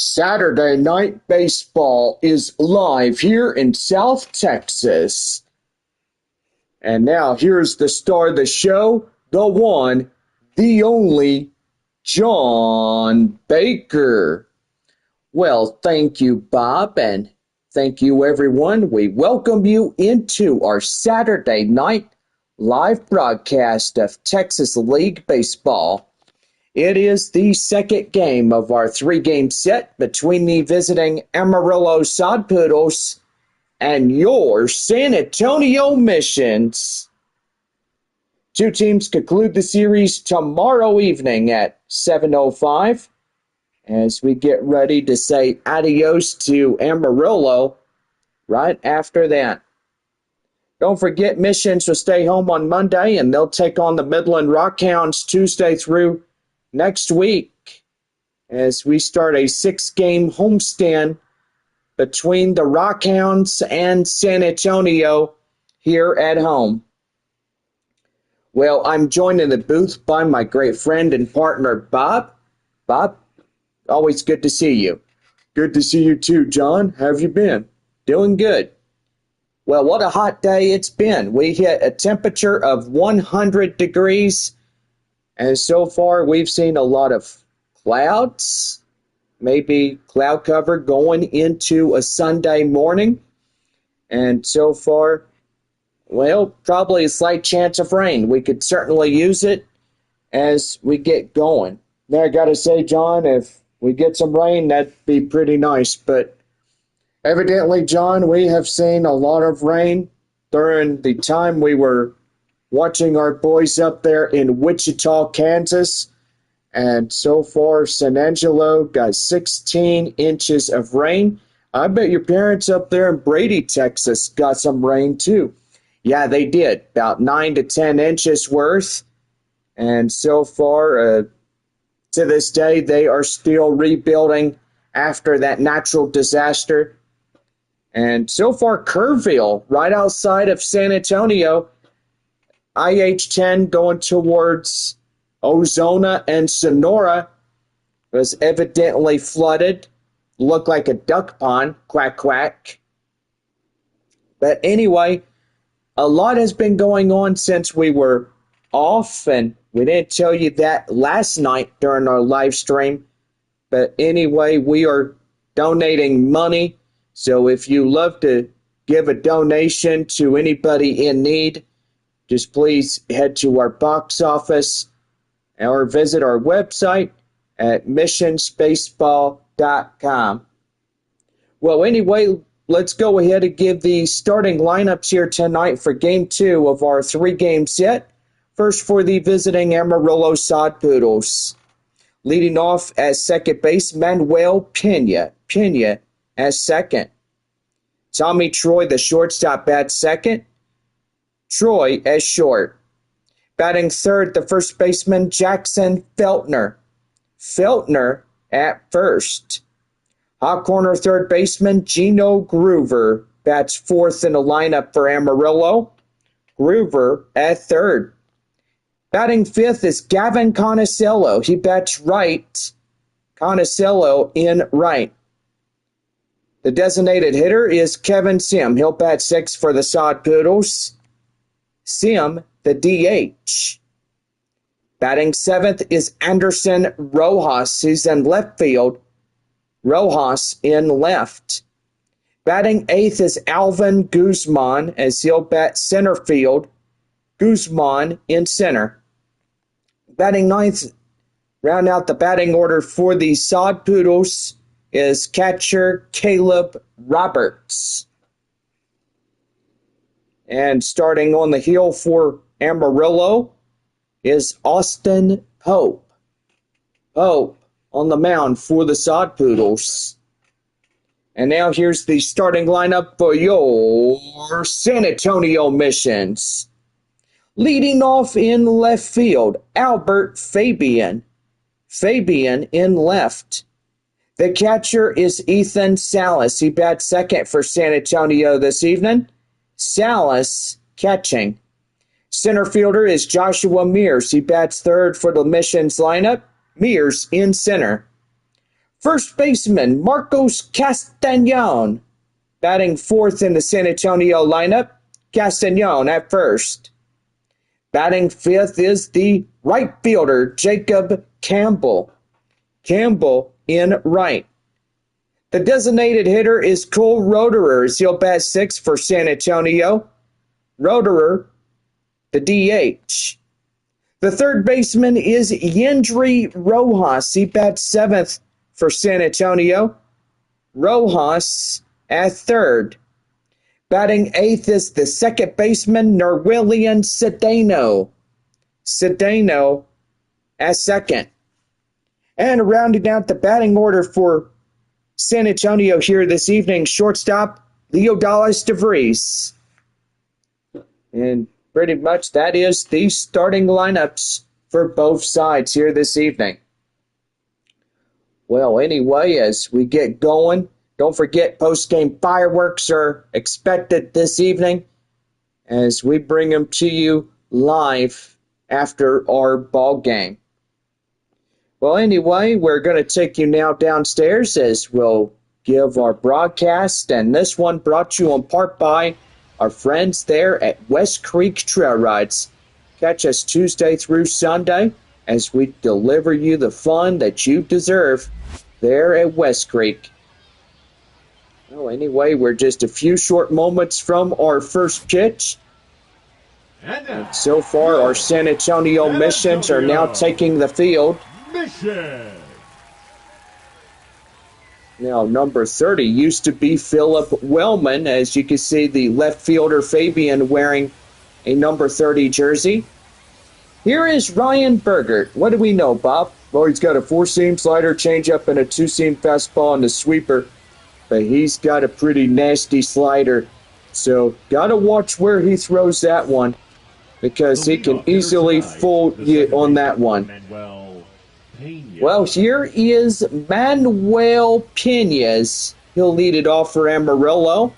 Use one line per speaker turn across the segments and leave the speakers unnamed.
Saturday Night Baseball is live here in South Texas. And now here's the star of the show, the one, the only, John Baker. Well, thank you, Bob, and thank you, everyone. We welcome you into our Saturday night live broadcast of Texas League Baseball. It is the second game of our three-game set between the visiting Amarillo Sod Poodles and your San Antonio Missions. Two teams conclude the series tomorrow evening at 7:05 as we get ready to say adios to Amarillo right after that. Don't forget, Missions will stay home on Monday, and they'll take on the Midland Rockhounds Tuesday through next week as we start a six-game homestand between the Rockhounds and San Antonio here at home. Well, I'm joined in the booth by my great friend and partner, Bob. Bob, always good to see you.
Good to see you too, John. How have you been?
Doing good. Well, what a hot day it's been. We hit a temperature of 100 degrees. And so far, we've seen a lot of clouds, maybe cloud cover going into a Sunday morning. And so far, well, probably a slight chance of rain. We could certainly use it as we get going.
Now, I got to say, John, if we get some rain, that'd be pretty nice. But evidently, John, we have seen a lot of rain during the time we were watching our boys up there in Wichita, Kansas. And so far, San Angelo got 16 inches of rain. I bet your parents up there in Brady, Texas got some rain too.
Yeah, they did. About 9 to 10 inches worth. And so far, to this day, they are still rebuilding after that natural disaster. And so far, Kerrville, right outside of San Antonio, IH-10 going towards Ozona and Sonora was evidently flooded. Looked like a duck pond. Quack, quack. But anyway, a lot has been going on since we were off, and we didn't tell you that last night during our live stream. But anyway, we are donating money. So if you love to give a donation to anybody in need, just please head to our box office or visit our website at missionsbaseball.com. Well, anyway, let's go ahead and give the starting lineups here tonight for Game 2 of our three-game set. First for the visiting Amarillo Sod Poodles. Leading off at second base, Manuel Pena. Pena as second. Tommy Troy, the shortstop, bats second. Troy as short. Batting third, the first baseman, Jackson Feltner. Feltner at first. Hot corner third baseman, Gino Groover. Bats fourth in the lineup for Amarillo. Groover at third. Batting fifth is Gavin Conicello. He bats right. Conicello in right. The designated hitter is Kevin Sim. He'll bat sixth for the Sod Poodles. Sim, the DH. Batting seventh is Anderson Rojas. He's in left field. Rojas in left. Batting eighth is Alvin Guzman, as he'll bat center field. Guzman in center. Batting ninth, round out the batting order for the Sod Poodles, is catcher Caleb Roberts. And starting on the hill for Amarillo is Austin Pope. Pope on the mound for the Sod Poodles. And now here's the starting lineup for your San Antonio Missions. Leading off in left field, Albert Fabian. Fabian in left. The catcher is Ethan Salas. He bats second for San Antonio this evening. Salas catching. Center fielder is Joshua Mears. He bats third for the Missions lineup. Mears in center. First baseman Marcos Castañon, batting fourth in the San Antonio lineup. Castañon at first. Batting fifth is the right fielder Jacob Campbell. Campbell in right. The designated hitter is Cole Roederer. He'll bat sixth for San Antonio. Roederer, the DH. The third baseman is Yendry Rojas. He bats seventh for San Antonio. Rojas at third. Batting eighth is the second baseman, Nerwillian Cedeno. Cedeno at second. And rounding out the batting order for San Antonio here this evening, shortstop, Leonidas DeVries. And pretty much that is the starting lineups for both sides here this evening. Well, anyway, as we get going, don't forget post-game fireworks are expected this evening as we bring them to you live after our ball game. Well, anyway, we're going to take you now downstairs as we'll give our broadcast, and this one brought to you in part by our friends there at West Creek Trail Rides. Catch us Tuesday through Sunday as we deliver you the fun that you deserve there at West Creek. Well, anyway, we're just a few short moments from our first pitch. And so far, our San Antonio Missions are now taking the field. Mission. Now, number 30 used to be Philip Wellman. As you can see, the left fielder Fabian wearing a number 30 jersey. Here is Ryan Bergert. What do we know, Bob? Well, he's got a four-seam slider, changeup, and a two-seam fastball and a sweeper. But he's got a pretty nasty slider. So, got to watch where he throws that one because he can easily fool you on that one. Well, here is Manuel Peñas. He'll lead it off for Amarillo.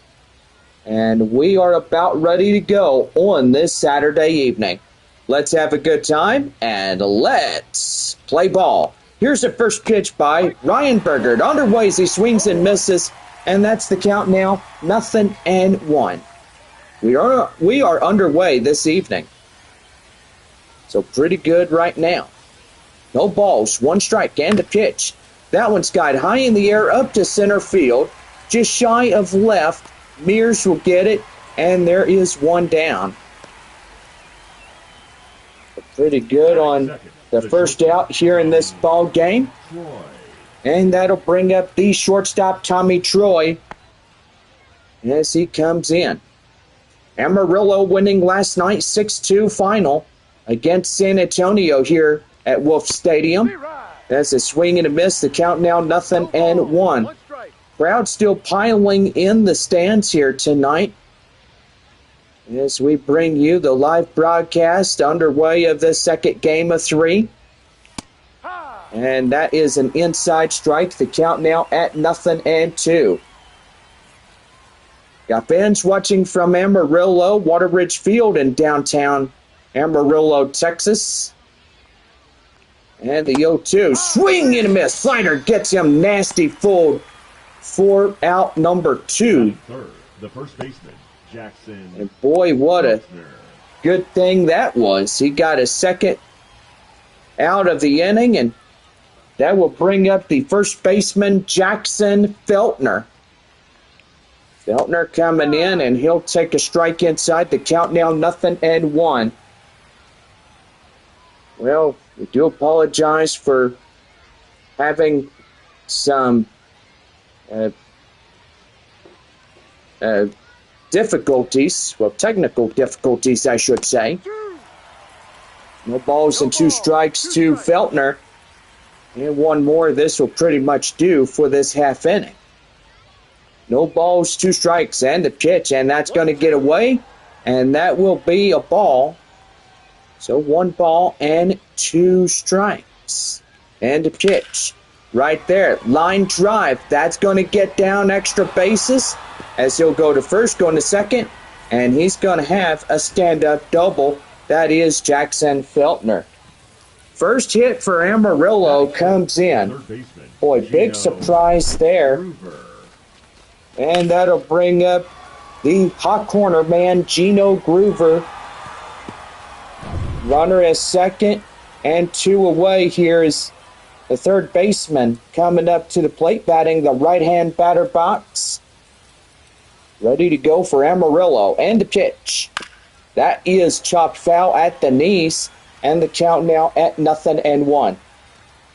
And we are about ready to go on this Saturday evening. Let's have a good time and let's play ball. Here's the first pitch by Ryan Bergert. Underway as he swings and misses. And that's the count now, 0-1. We are underway this evening. So pretty good right now. No balls, one strike, and a pitch. That one skied high in the air up to center field. Just shy of left. Mears will get it, and there is one down. Pretty good on the first out here in this ball game. And that'll bring up the shortstop, Tommy Troy, as he comes in. Amarillo winning last night 6-2 final against San Antonio here at Wolf Stadium. That's a swing and a miss. The count now 0-1. Crowd still piling in the stands here tonight as we bring you the live broadcast underway of the second game of 3. And that is an inside strike. The count now at 0-2. Got fans watching from Amarillo, Wateridge Field in downtown Amarillo, Texas. And the 0-2. Swing and a miss. Slider gets him nasty full for out number 2.
The first baseman, Jackson.
And boy, what a good thing that was. He got a second out of the inning, and that will bring up the first baseman, Jackson Feltner. Feltner coming in, and he'll take a strike inside. The count now 0-1. Well, we do apologize for having some difficulties. Well, technical difficulties, I should say. No balls and 2 strikes to Feltner. And one more, this will pretty much do for this half inning. No balls, 2 strikes, and the pitch, and that's going to get away, and that will be a ball. So 1 ball and 2 strikes. And the pitch right there. Line drive. That's going to get down extra bases as he'll go to first, going to second, and he's going to have a stand-up double. That is Jackson Feltner. First hit for Amarillo comes in.
Third baseman.
Boy, big
Gino
surprise there.
Groover.
And that'll bring up the hot corner man, Gino Groover. Runner is second, and 2 away. Here is the third baseman coming up to the plate, batting the right-hand batter box. Ready to go for Amarillo. And the pitch. That is chopped foul at the knees, and the count now at 0-1.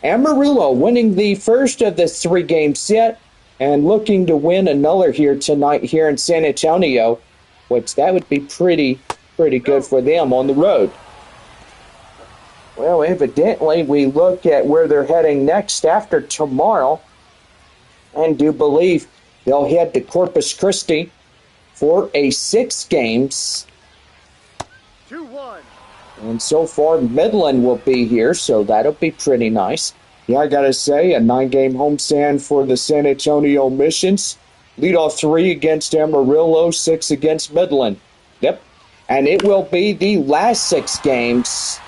Amarillo winning the first of the 3-game set and looking to win another here tonight here in San Antonio, which that would be pretty good for them on the road. Well, evidently we look at where they're heading next after tomorrow and do believe they'll head to Corpus Christi for a 6 games.
2-1.
And so far, Midland will be here, so that'll be pretty nice. Yeah, I gotta say, a 9-game homestand for the San Antonio Missions. Leadoff 3 against Amarillo, 6 against Midland. Yep. And it will be the last 6 games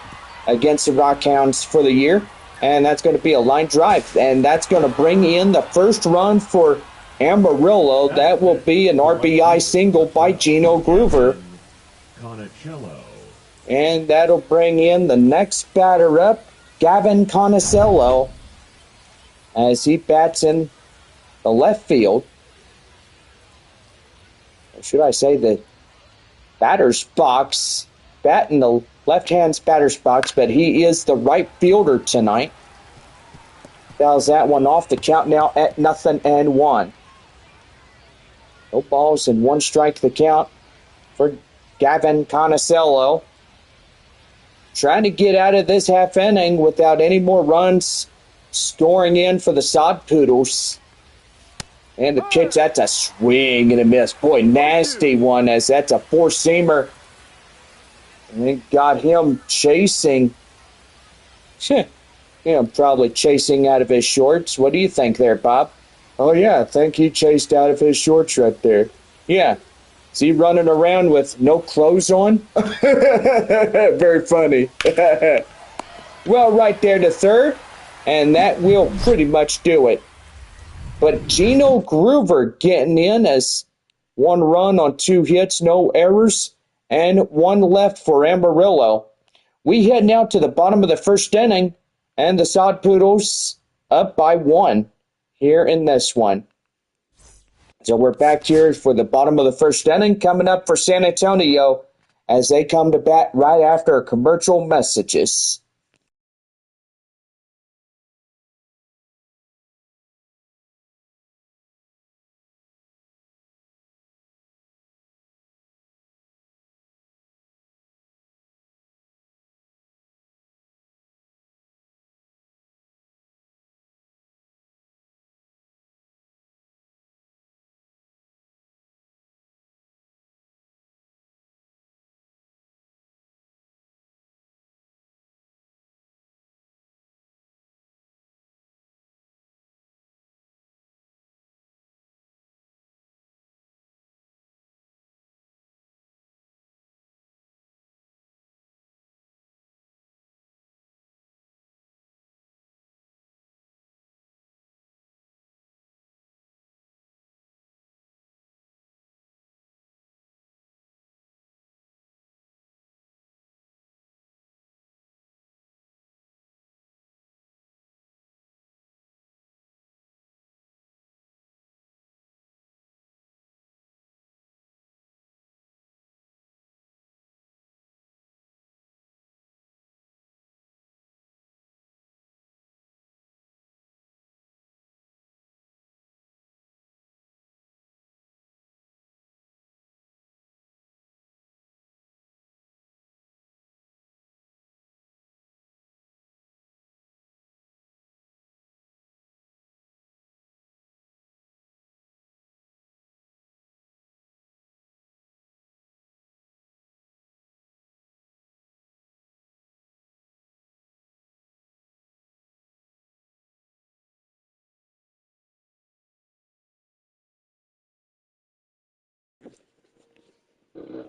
against the Rockhounds for the year. And that's going to be a line drive. And that's going to bring in the first run for Amarillo. That will be an RBI single by Gino Groover.
Conicello.
And that'll bring in the next batter up, Gavin Conicello, as he bats in the left field. Or should I say the batter's box? Bat in the left-hand batter's box, but he is the right fielder tonight. Fouls that one off. The count now at 0-1. No balls and 1 strike the count for Gavin Conicello. Trying to get out of this half inning without any more runs scoring in for the Sod Poodles. And the pitch, that's a swing and a miss. Boy, nasty one, as that's a 4-seamer. And it got him chasing. Probably chasing out of his shorts. What do you think there, Bob? Oh, yeah, I think he chased out of his shorts right there. Yeah. Is he running around with no clothes on? Very funny. Well, right there to third, and that will pretty much do it. But Gino Groover getting in as 1 run on 2 hits, no errors, and 1 left for Amarillo. We head now to the bottom of the first inning, and the Sod Poodles up by 1 here in this one. So we're back here for the bottom of the first inning, coming up for San Antonio as they come to bat right after commercial messages.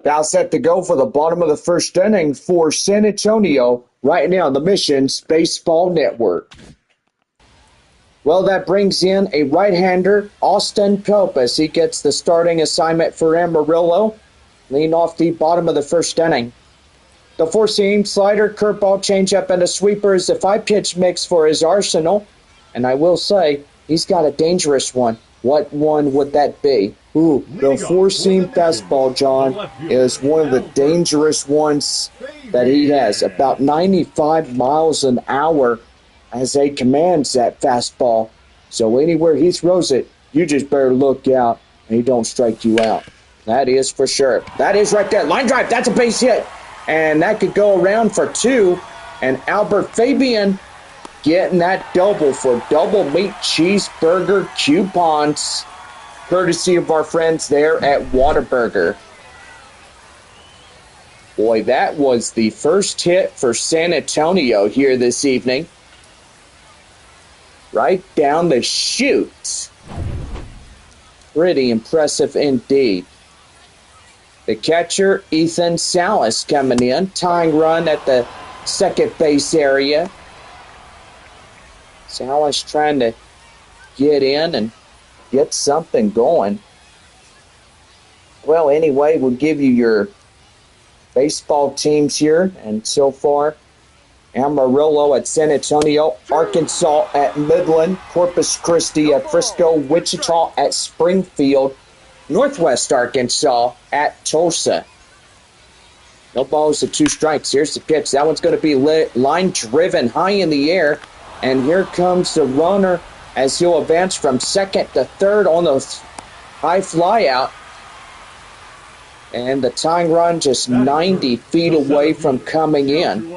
Foul set to go for the bottom of the first inning for San Antonio right now on the Missions Baseball Network. Well, that brings in a right-hander, Austin Pope, as he gets the starting assignment for Amarillo, leading off the bottom of the first inning. The four-seam slider, curveball, changeup, and a sweeper is the five-pitch mix for his arsenal. And I will say, he's got a dangerous one. What one would that be? Ooh, the four-seam fastball, John, is one of the dangerous ones that he has. About 95 miles an hour as he commands that fastball. So anywhere he throws it, you just better look out and he don't strike you out. That is for sure. That is right there. Line drive. That's a base hit. And that could go around for two. And Albert Fabian getting that double for double meat cheeseburger coupons, courtesy of our friends there at Whataburger. Boy, that was the first hit for San Antonio here this evening. Right down the chute. Pretty impressive indeed. The catcher, Ethan Salas, coming in. Tying run at the second base area. Salas trying to get in and get something going. Well, anyway, we'll give you your baseball teams here. And so far, Amarillo at San Antonio, Arkansas at Midland, Corpus Christi at Frisco, Wichita at Springfield, Northwest Arkansas at Tulsa. No balls and two strikes. Here's the pitch. That one's going to be line driven high in the air. And here comes the runner as he'll advance from second to third on the high fly out. And the tying run just 90 feet away from coming in.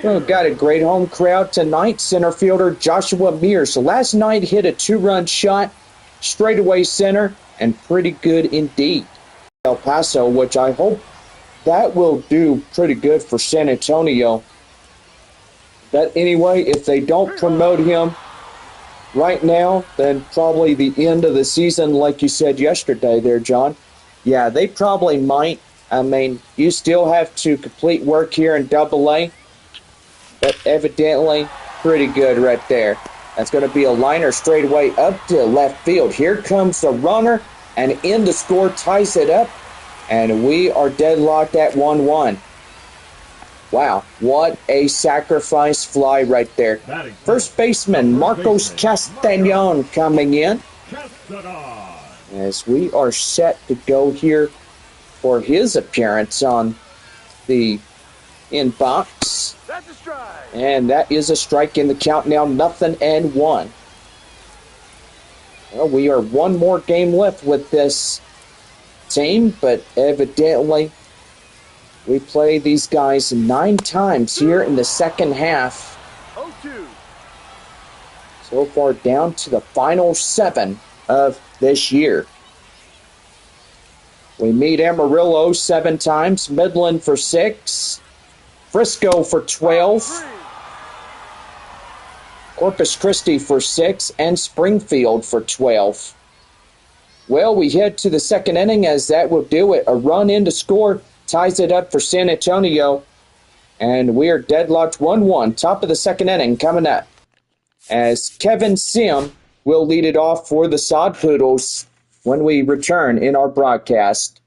Well, got a great home crowd tonight. Center fielder Joshua Mears last night hit a two-run shot, straightaway center, and pretty good indeed. El Paso, which I hope that will do pretty good for San Antonio. But anyway, if they don't promote him right now, then probably the end of the season, like you said yesterday there, John. Yeah, they probably might. I mean, you still have to complete work here in Double-A. But evidently, pretty good right there. That's going to be a liner straight away up to left field. Here comes the runner, and in the score ties it up. And we are deadlocked at 1-1. Wow, what a sacrifice fly right there. First baseman Marcos Castañon coming in. As we are set to go here for his appearance on the inbox. And that is a strike in the count now, 0-1. Well, we are one more game left with this team, but evidently we play these guys 9 times here in the second half. So far down to the final 7 of this year. We meet Amarillo 7 times, Midland for 6, Frisco for 12, Corpus Christi for 6, and Springfield for 12. Well, we head to the second inning as that will do it. A run in to score ties it up for San Antonio, and we are deadlocked 1-1. Top of the second inning coming up as Kevin Sim will lead it off for the Sod Poodles when we return in our broadcast.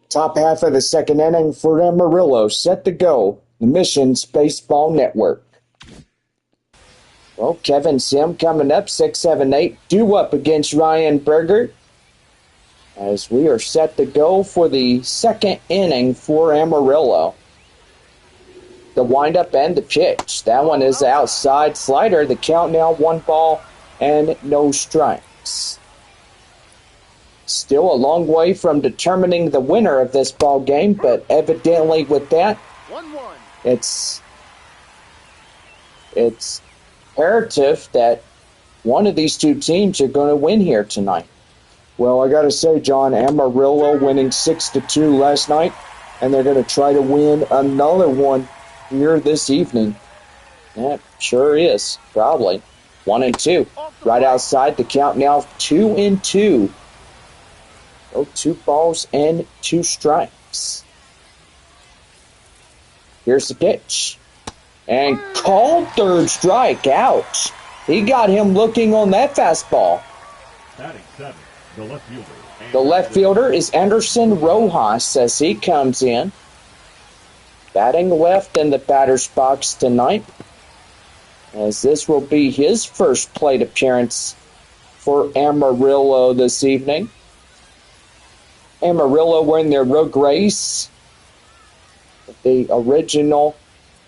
Top half of the second inning for Amarillo set to go. The Missions Baseball Network. Well, Kevin Sim coming up, 6-7-8, due up against Ryan Berger. As we are set to go for the second inning for Amarillo. The windup and the pitch. That one is the outside slider. The count now 1 ball and no strikes. Still a long way from determining the winner of this ball game, but evidently with that, it's imperative that one of these two teams are going to win here tonight.
Well, I got to say, John, Amarillo winning 6-2 last night, and they're going to try to win another one here this evening.
Yeah, sure is. Probably. 1-2. Right outside the count now 2-2. Oh, 2 balls and 2 strikes. Here's the pitch. And called third strike. Ouch. He got him looking on that fastball.
Batting 7, the left fielder.
The left fielder is Anderson Rojas as he comes in. Batting left in the batter's box tonight, as this will be his first plate appearance for Amarillo this evening. Amarillo wearing their road grays, the original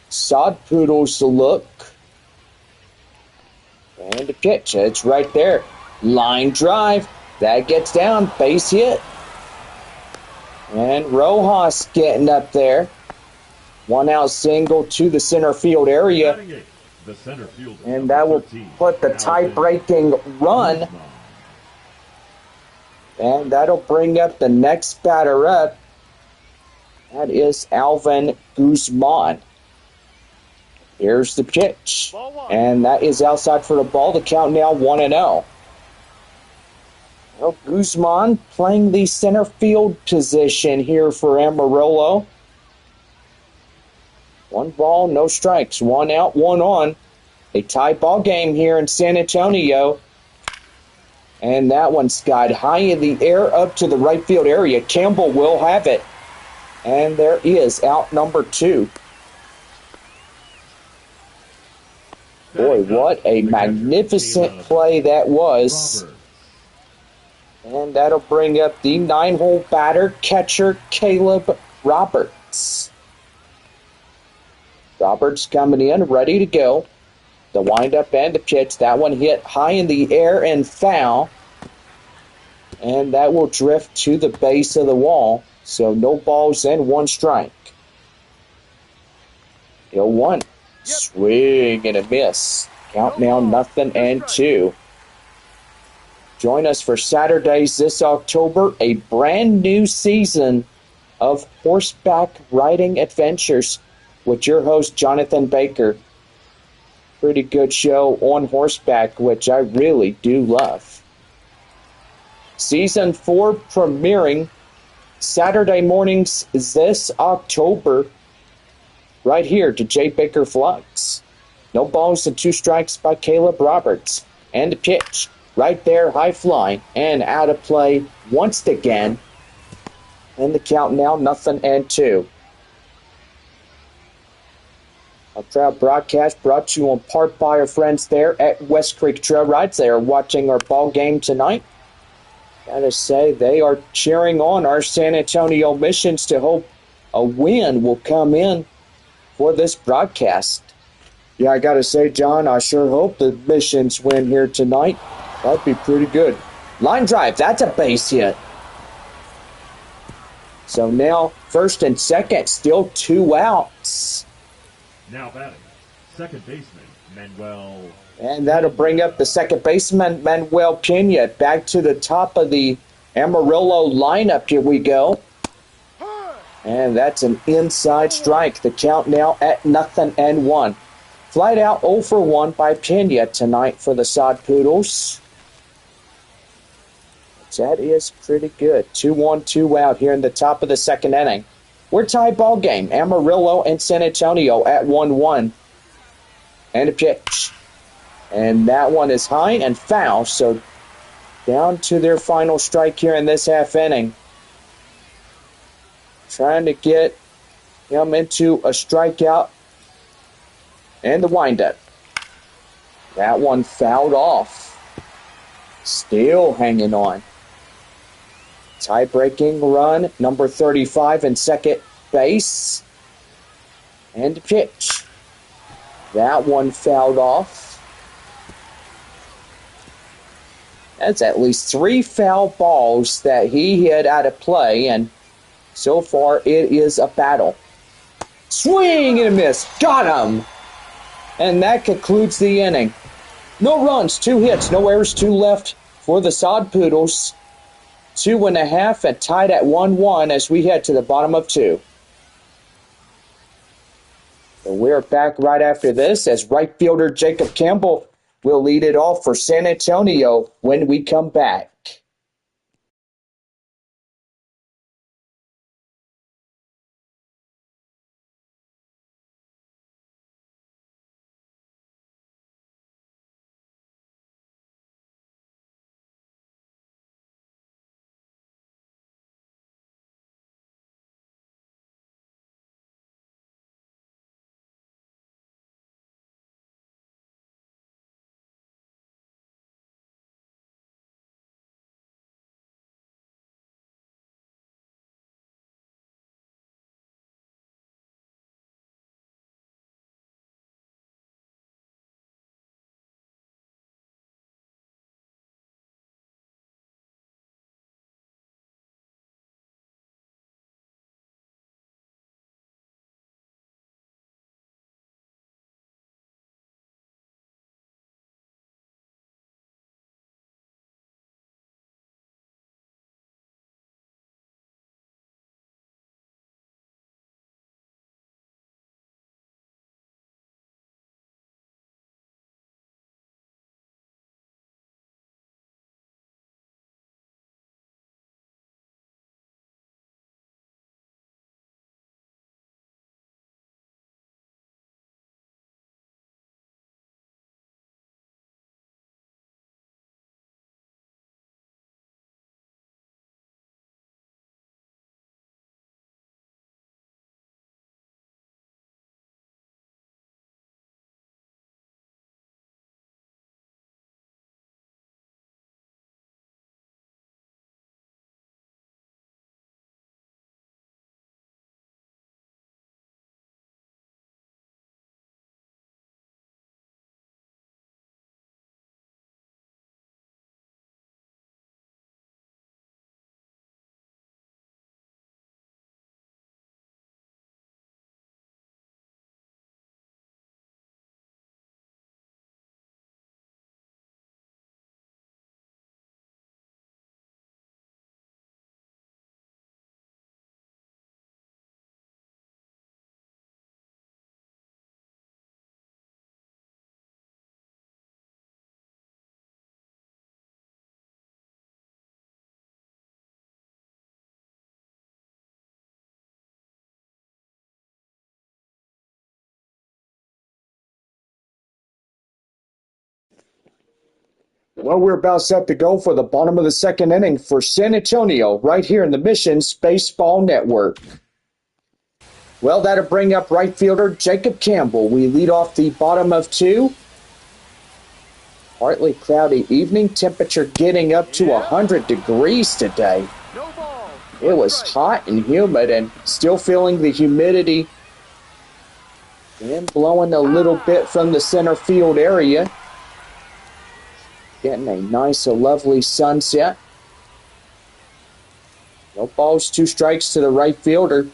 sod Poodles look. And the pitch, it's right there. Line drive, that gets down, base hit. And Rojas getting up there. 1 out single to the center field area. And that will put the tie-breaking run. And that'll bring up the next batter up. That is Alvin Guzman. Here's the pitch. And that is outside for the ball. The count now 1-0. Well, Guzman playing the center field position here for Amarillo. 1 ball, no strikes. 1 out, 1 on. A tie ball game here in San Antonio. And that one skied high in the air up to the right field area. Campbell will have it. And there is out number 2. Boy, what a magnificent play that was. And that'll bring up the 9-hole batter, catcher Caleb Roberts. Roberts coming in, ready to go. The windup and the pitch. That one hit high in the air and foul. And that will drift to the base of the wall. So no balls and 1 strike. 0-1. Swing and a miss. Count now 0-2. Join us for Saturdays this October. A brand new season of horseback riding adventures with your host, Jonathan Baker. Pretty good show on horseback, which I really do love. Season 4 premiering Saturday mornings this October, right here to J. Baker Flux. No balls and 2 strikes by Caleb Roberts. And the pitch, right there, high flying, and out of play once again. And the count now 0-2. Our proud broadcast brought to you in part by our friends there at West Creek Trail Rides. They are watching our ball game tonight. Gotta say, they are cheering on our San Antonio Missions to hope a win will come in for this broadcast.
Yeah, I got to say, John, I sure hope the Missions win here tonight. That'd be pretty good.
Line drive, that's a base hit. So now, first and second, still 2 outs.
Now batting, second baseman, Manuel.
And that'll bring up the second baseman, Manuel Pena. Back to the top of the Amarillo lineup. Here we go. And that's an inside strike. The count now at 0-1. Flight out 0 for 1 by Pena tonight for the Sod Poodles. That is pretty good. 2-1, 2 out here in the top of the second inning. We're tie ball game. Amarillo and San Antonio at 1-1. And a pitch. And that one is high and foul. So down to their final strike here in this half inning. trying to get him into a strikeout and the windup. That one fouled off. Still hanging on. Tie-breaking run, number 35 in second base. And the pitch. That one fouled off. That's at least 3 foul balls that he hit out of play, and so far it is a battle. Swing and a miss. Got him! And that concludes the inning. No runs, 2 hits, no errors, 2 left for the Sod Poodles. 2.5 and tied at 1-1 as we head to the bottom of 2. So we're back right after this as right fielder Jacob Campbell will lead it off for San Antonio when we come back. Well, we're about set to go for the bottom of the second inning for San Antonio, right here in the Missions Baseball Network. Well, that'll bring up right fielder Jacob Campbell. We lead off the bottom of 2. Partly cloudy evening, temperature getting up to 100 degrees today. It was hot and humid and still feeling the humidity and blowing a little bit from the center field area. Getting a nice, lovely sunset. No balls, 2 strikes to the right fielder.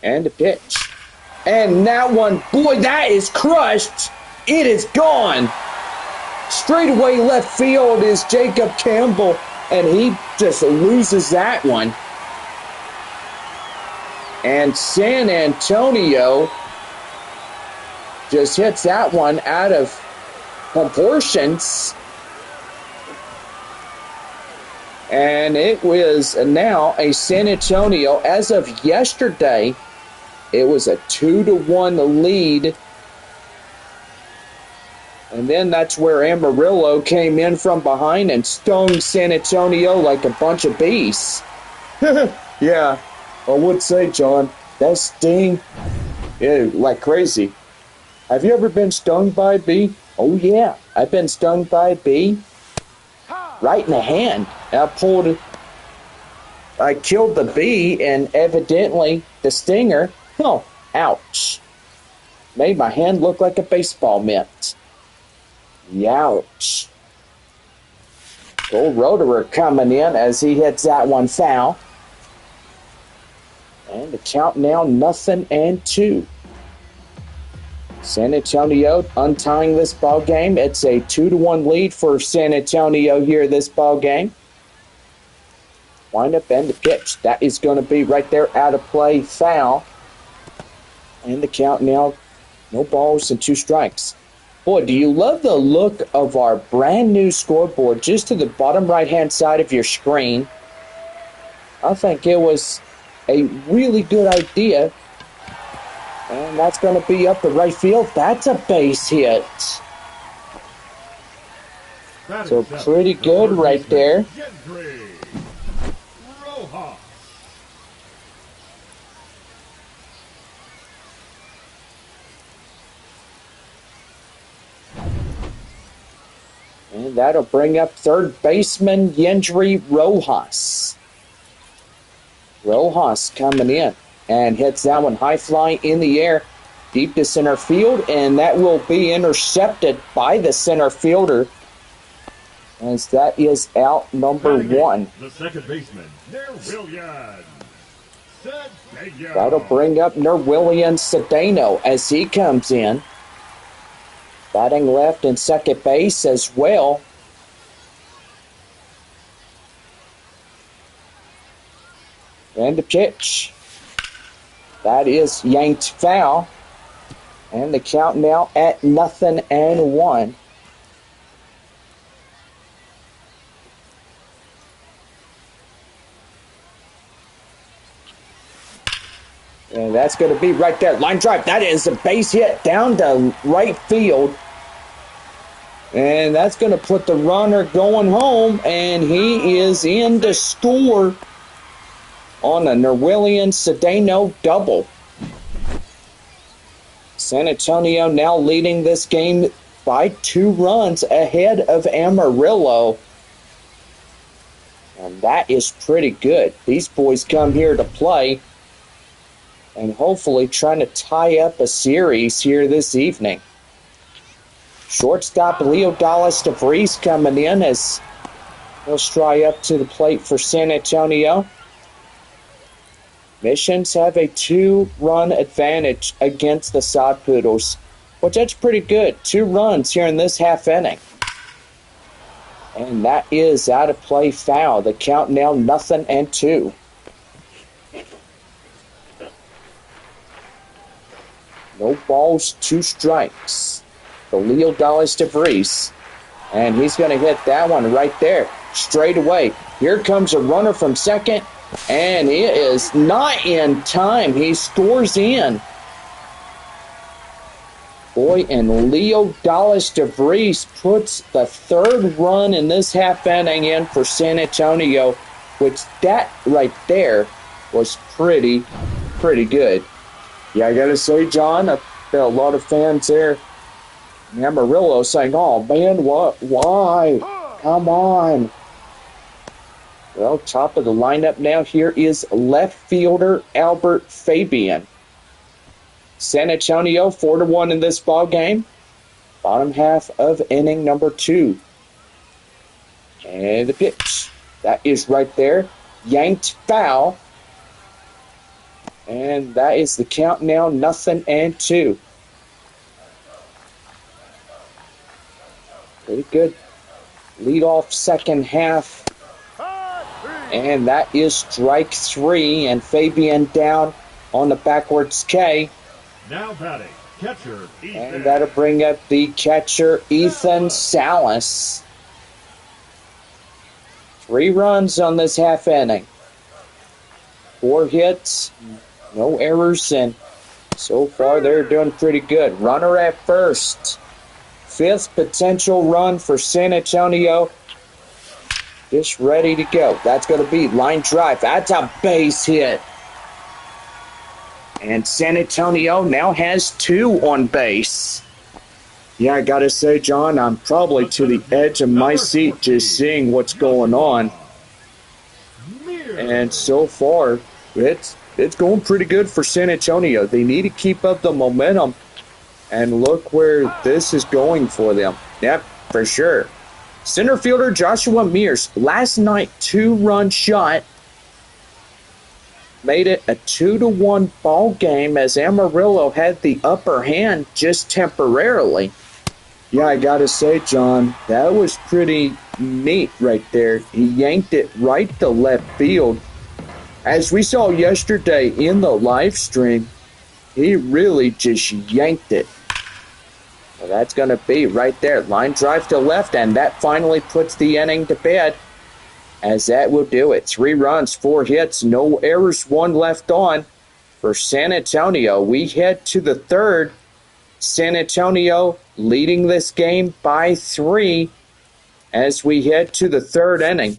And a pitch. And that one, boy, that is crushed. It is gone. Straight away left field is Jacob Campbell, and he just loses that one. And San Antonio just hits that one out of proportions. And it was now a San Antonio, as of yesterday, it was a 2-1 lead. And then that's where Amarillo came in from behind and stung San Antonio like a bunch of bees. Yeah,
I would say, John, that sting, yeah, like crazy. Have you ever been stung by a bee?
Oh yeah, I've been stung by a bee right in the hand. I killed the bee, and evidently the stinger, oh, ouch, made my hand look like a baseball mitt. Youch. Gold Roderer coming in as he hits that one foul. And the count now 0-2. San Antonio untying this ball game. It's a 2-1 lead for San Antonio here this ball game. Wind up and the pitch. That is going to be right there, out of play, foul. And the count now, no balls and 2 strikes. Boy, do you love the look of our brand new scoreboard just to the bottom right-hand side of your screen. I think it was a really good idea. And that's going to be up the right field. That's a base hit. So pretty good right there. And that'll bring up third baseman Yendry Rojas. Rojas coming in and hits that one high fly in the air, deep to center field, and that will be intercepted by the center fielder, as that is out number 1.
The second baseman, Nerwillian Cedeno.
That'll bring up Nerwillian Cedeno as he comes in. Batting left and second base as well. And the pitch. That is yanked foul. And the count now at 0-1. And that's going to be right there. Line drive. That is a base hit down to right field. And that's going to put the runner going home. And he is in to score on a Nerwillian Cedeno double. San Antonio now leading this game by 2 runs ahead of Amarillo. And that is pretty good. These boys come here to play and hopefully trying to tie up a series here this evening. Shortstop Leo Dallas DeVries coming in as he'll stride up to the plate for San Antonio. Missions have a 2-run advantage against the Sod Poodles, which that's pretty good. 2 runs here in this half inning. And that is out of play foul. The count now 0-2. No balls, 2 strikes for Leo Dallas DeVries. And he's going to hit that one right there, straight away. Here comes a runner from second, and it is not in time. He scores in. Boy, and Leo Dallas DeVries puts the 3rd run in this half inning in for San Antonio, which that right there was pretty good.
Yeah, I gotta say, John, I've got a lot of fans there in Amarillo saying, oh man, what? Why? Come on.
Well, top of the lineup now here is left fielder Albert Fabian. San Antonio 4-1 in this ball game. Bottom half of inning number 2. And the pitch. That is right there. Yanked foul. And that is the count now, 0-2. Pretty good lead off second half. And that is strike 3. And Fabian down on the backwards K.
Now batting, catcher Ethan.
And that'll bring up the catcher Ethan Salas. 3 runs on this half inning. 4 hits. No errors, and so far they're doing pretty good. Runner at first. 5th potential run for San Antonio. Just ready to go. That's going to be line drive. That's a base hit. And San Antonio now has 2 on base. Yeah, I gotta say, John, I'm probably to the edge of my seat just seeing what's going on. And so far, it's going pretty good for San Antonio. They need to keep up the momentum. And look where this is going for them. Yep, for sure. Center fielder Joshua Mears, last night 2-run shot, made it a 2-1 ball game as Amarillo had the upper hand just temporarily. Yeah, I gotta say, John, that was pretty neat right there. He yanked it right to left field. As we saw yesterday in the live stream, he really just yanked it. Well, that's going to be right there. Line drive to left, and that finally puts the inning to bed, as that will do it. 3 runs, 4 hits, no errors, 1 left on for San Antonio. We head to the 3rd. San Antonio leading this game by 3 as we head to the 3rd inning.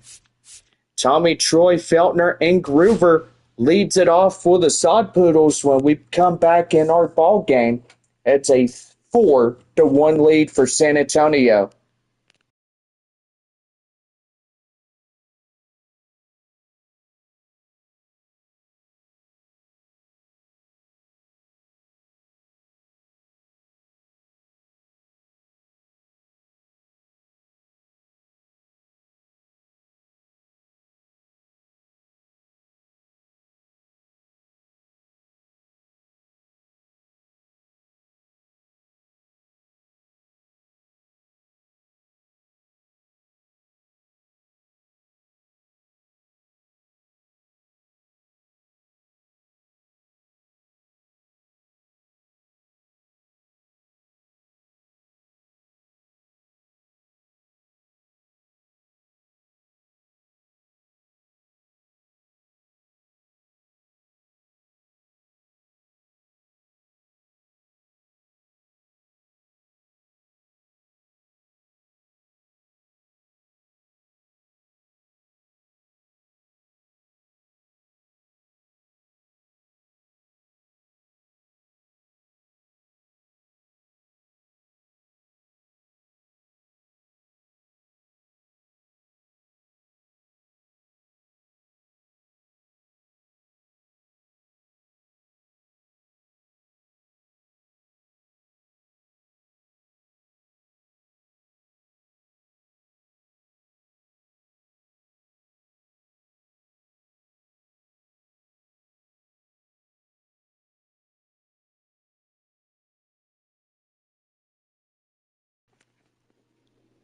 Tommy, Troy, Feltner, and Groover leads it off for the Sod Poodles when we come back in our ball game. It's a 4-1 lead for San Antonio.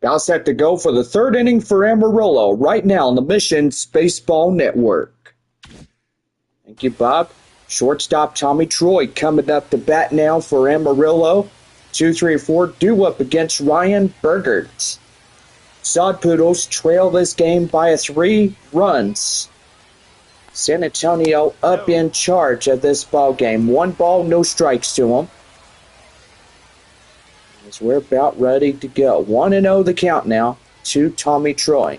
Now set to go for the 3rd inning for Amarillo right now on the Missions Baseball Network. Thank you, Bob. Shortstop Tommy Troy coming up to bat now for Amarillo. 2-3-4 due up against Ryan Burgert. Sod Poodles trail this game by 3 runs. San Antonio up in charge of this ball game. 1 ball, no strikes to them. As we're about ready to go. 1-0 the count now to Tommy Troy.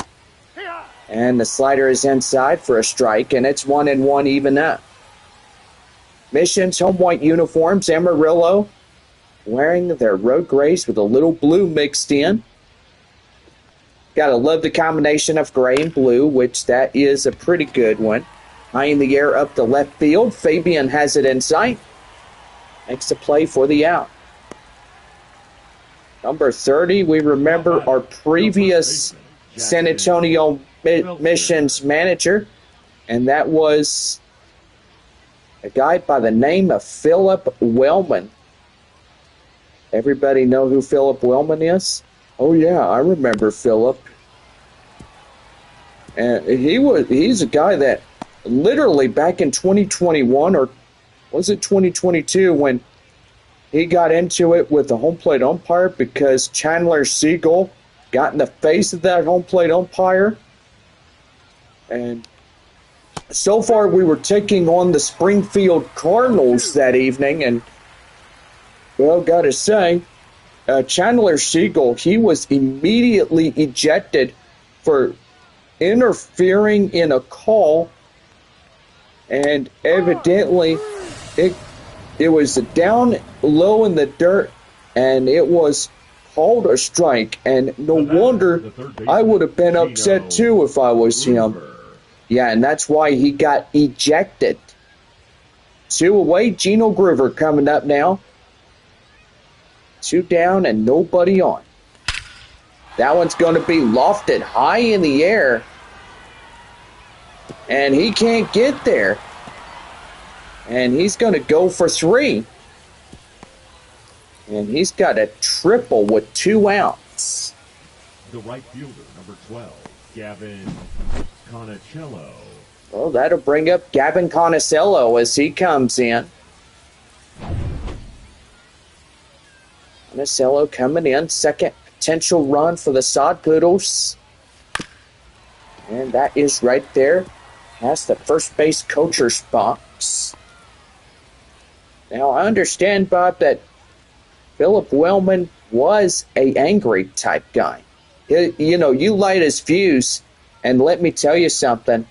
And the slider is inside for a strike, and it's 1-1 even up. Mission's home white uniforms, Amarillo wearing their road grays with a little blue mixed in. Gotta love the combination of gray and blue, which that is a pretty good one. High in the air up the left field. Fabian has it in sight. Makes the play for the out. Number 30, we remember our previous San Antonio Missions manager, and that was a guy by the name of Philip Wellman. Everybody know who Philip Wellman is? Oh yeah, I remember Philip. And he's a guy that literally back in 2021, or was it 2022, when he got into it with the home plate umpire because Chandler Siegel got in the face of that home plate umpire. And so far we were taking on the Springfield Cardinals that evening, and well, gotta say, Chandler Siegel, he was immediately ejected for interfering in a call, and evidently it It was down low in the dirt, and it was called a strike. And no wonder I would have been upset too if I was him. Yeah, and that's why he got ejected. 2 away, Gino Groover coming up now. 2 down and nobody on. That one's going to be lofted high in the air. And he can't get there. And he's going to go for 3. And he's got a triple with 2 outs.
The right fielder, number 12, Gavin Conicello.
Well, that'll bring up Gavin Conicello as he comes in. Conicello coming in, second potential run for the Sod Poodles. And that is right there. That's the first base coacher's box. Now, I understand, Bob, that Philip Wellman was a angry type guy. You light his fuse, and let me tell you something.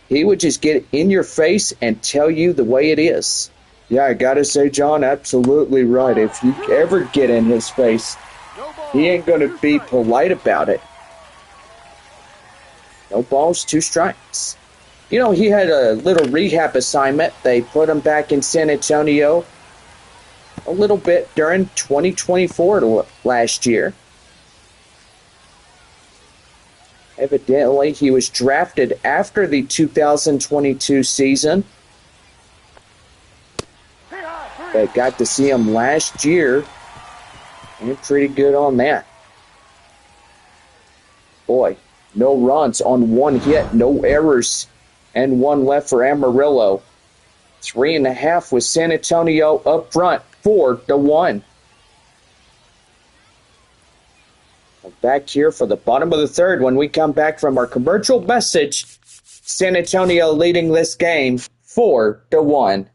He would just get in your face and tell you the way it is.
Yeah, I gotta say, John, absolutely right. If you ever get in his face,
he ain't gonna be polite about it. No balls, 2 strikes. He had a little rehab assignment. They put him back in San Antonio a little bit during 2024 last year. Evidently, he was drafted after the 2022 season. But got to see him last year. And pretty good on that. Boy, no runs on 1 hit, no errors, and 1 left for Amarillo. 3.5 with San Antonio up front, 4-1. Back here for the bottom of the 3rd when we come back from our commercial message. San Antonio leading this game 4-1.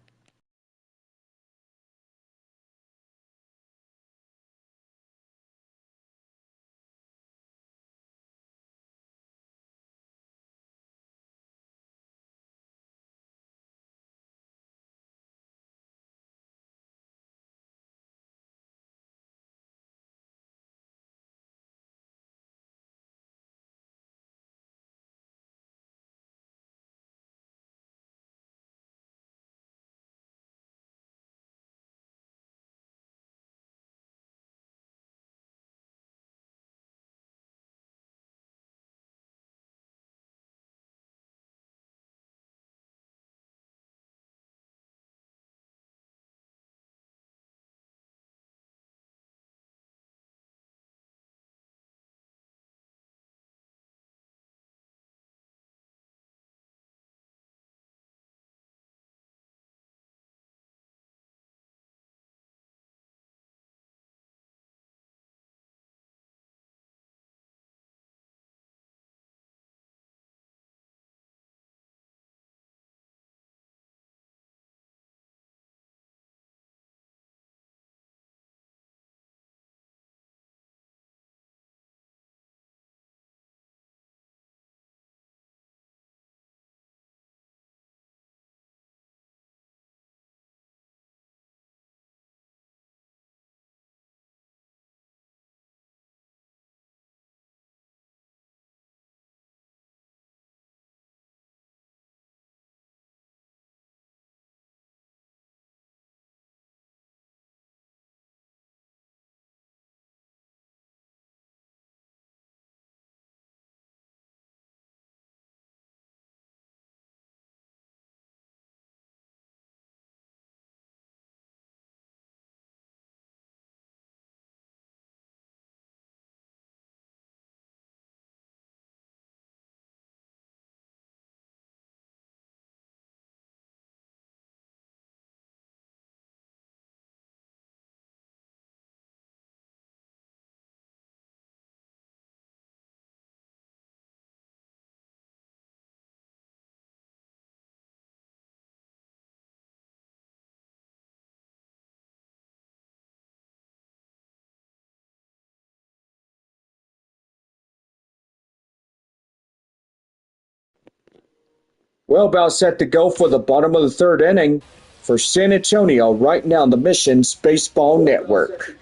well, about set to go for the bottom of the 3rd inning.
for San Antonio right now on the Missions Baseball Network.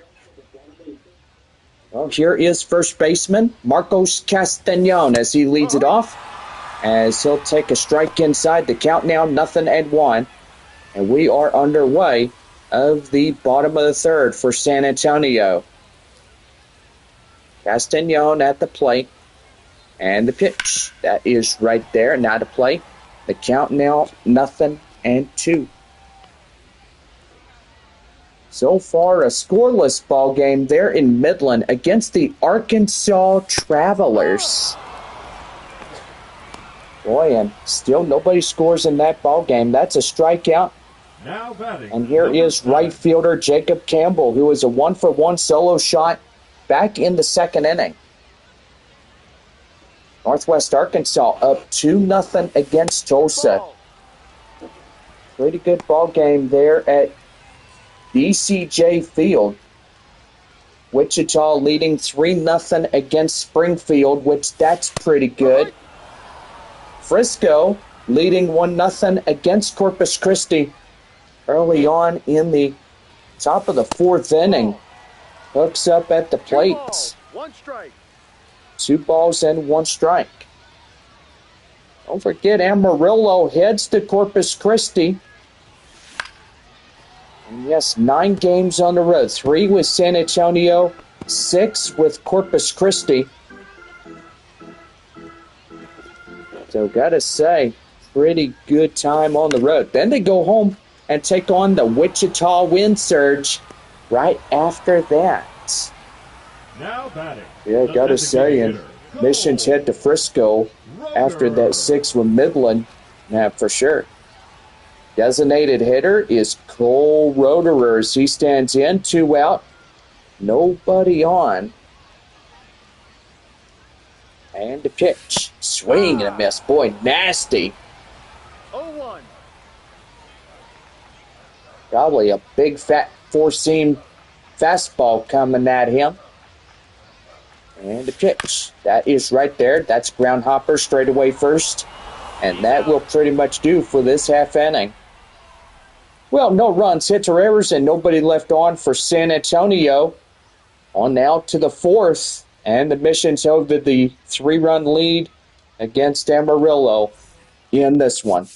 Well, here is first baseman Marcos Castañon as he leads it off, as he'll take a strike inside. The count now 0-1, and we are underway of the bottom of the third for San Antonio. Castañon at the plate, and the pitch that is right there. Now to play. The count now 0-2. So far, a scoreless ball game there in Midland against the Arkansas Travelers. Boy, and still nobody scores in that ball game. That's a strikeout.
Now batting.
And here is right fielder Jacob Campbell, who is a 1-for-1 solo shot back in the second inning. Northwest Arkansas up 2-0 against Tulsa. Pretty good ball game there at BCJ Field. Wichita leading 3-0 against Springfield, which that's pretty good. Frisco leading 1-0 against Corpus Christi early on in the top of the fourth inning. Hooks up at the plate.
1 strike.
2 balls and 1 strike. Don't forget Amarillo heads to Corpus Christi. And yes, 9 games on the road. 3 with San Antonio, 6 with Corpus Christi. So gotta say, pretty good time on the road. Then they go home and take on the Wichita Wind Surge right after that.
Now batting.
Yeah, gotta say, and Missions head to Frisco after that 6 with Midland. Yeah, for sure. Designated hitter is Cole Roederer as he stands in, 2 out, nobody on. And the pitch, swing and a miss. Boy, nasty.
0-1.
Probably a big fat 4-seam fastball coming at him. And the pitch, that is right there. That's ground hopper straight away first. And that will pretty much do for this half inning. Well, no runs, hits, or errors, and nobody left on for San Antonio. On now to the fourth, and the Missions held to the 3-run lead against Amarillo in this one.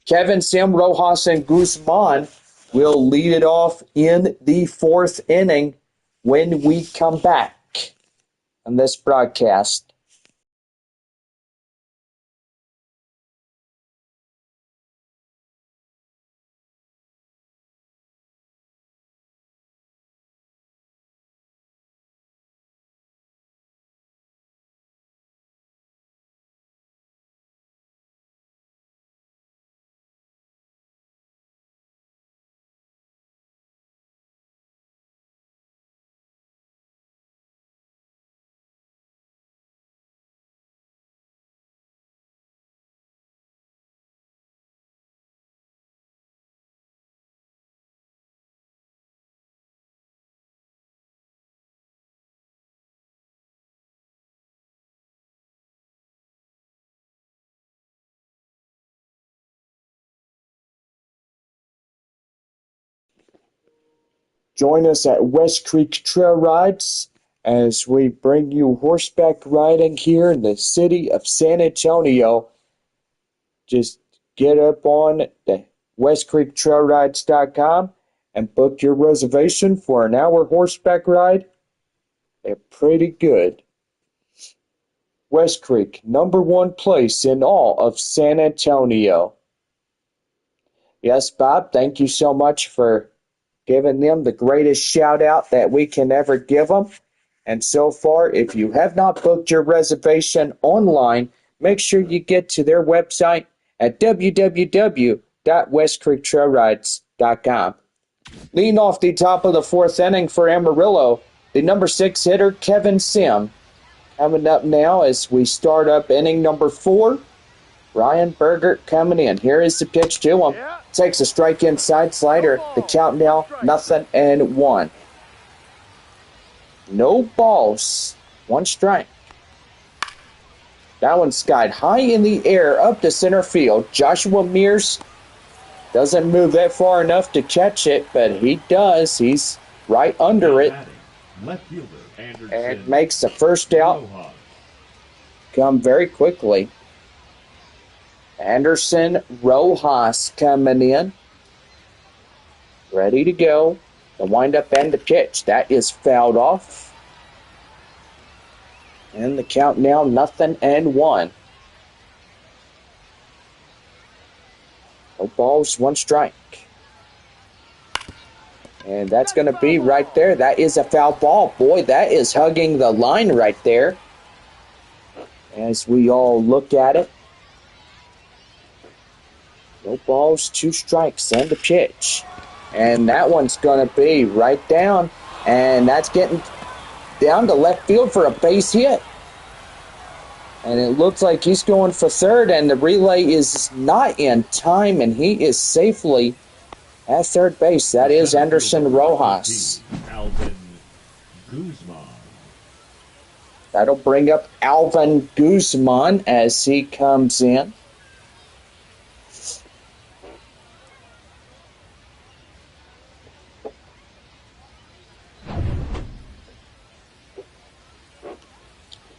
Kevin, Sim, Rojas, and Guzman will lead it off in the 4th inning when we come back on this broadcast. Join us at West Creek Trail Rides as we bring you horseback riding here in the city of San Antonio. Just get up on the westcreektrailrides.com and book your reservation for an hour horseback ride. They're pretty good. West Creek, #1 place in all of San Antonio. Yes, Bob, thank you so much for giving them the greatest shout out that we can ever give them. And so far, if you have not booked your reservation online, make sure you get to their website at www.westcreektrailrides.com. Leading off the top of the 4th inning for Amarillo, the #6 hitter, Kevin Sim. Coming up now as we start up inning number 4. Ryan Bergert coming in. Here is the pitch to him. Takes a strike inside slider. The count now 0-1. No balls. 1 strike. That one skied high in the air up to center field. Joshua Mears Doesn't move that far enough to catch it, but he does. He's right under it
Batting, left fielder
and
Anderson
makes the first out
Rojas.
come very quickly. Anderson Rojas coming in, ready to go. The windup and the pitch. That is fouled off. And the count now 0-1. No balls, one strike. And that's going to be right there. That is a foul ball. Boy, that is hugging the line right there. As we all look at it. No balls, two strikes, and the pitch. And that one's going to be right down. And that's getting down to left field for a base hit. And it looks like he's going for third, and the relay is not in time, and he is safely at third base. That is Anderson Rojas.
Alvin Guzman.
That'll bring up Alvin Guzman as he comes in.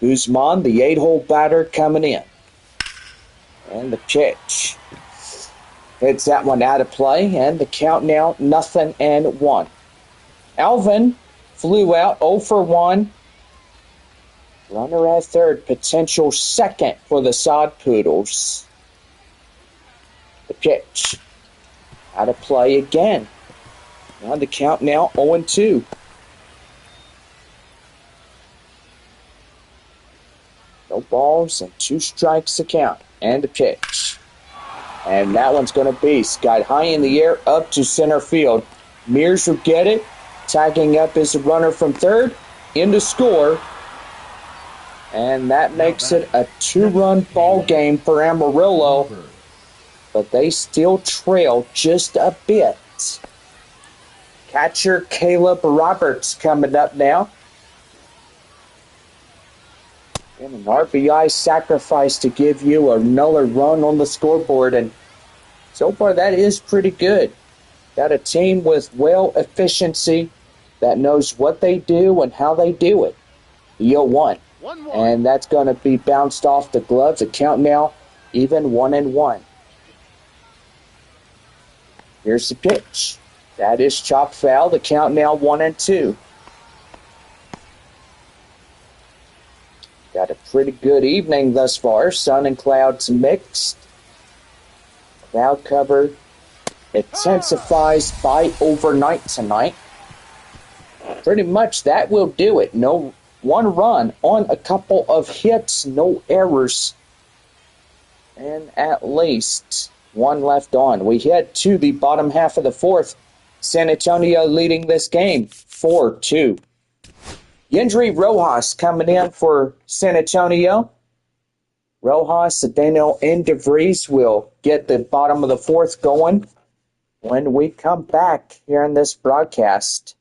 Guzman, the 8-hole batter, coming in. And the pitch. Hits that one out of play, and the count now 0-1. Alvin flew out 0 for 1. Runner at third, potential second for the Sod Poodles. The pitch. Out of play again. Now the count now 0-2. No balls and two strikes to count. And the pitch. And that one's going to be skied high in the air up to center field. Mears will get it. Tagging up is the runner from third. In to score. And that makes it a 2-run ball game for Amarillo. But they still trail just a bit. Catcher Caleb Roberts coming up now. And an RBI sacrifice to give you another run on the scoreboard. And so far that is pretty good. Got a team with efficiency that knows what they do and how they do it. The 0-1. And that's going to be bounced off the gloves. The count now even 1-1. Here's the pitch. That is chopped foul. The count now 1-2. Got a pretty good evening thus far. Sun and clouds mixed. Cloud cover intensifies by overnight tonight. Pretty much that will do it. No one run on a couple of hits, no errors, and at least one left on. We head to the bottom half of the fourth. San Antonio leading this game 4-2. Yendry Rojas coming in for San Antonio. Rojas, Daniel, and DeVries will get the bottom of the fourth going when we come back here in this broadcast.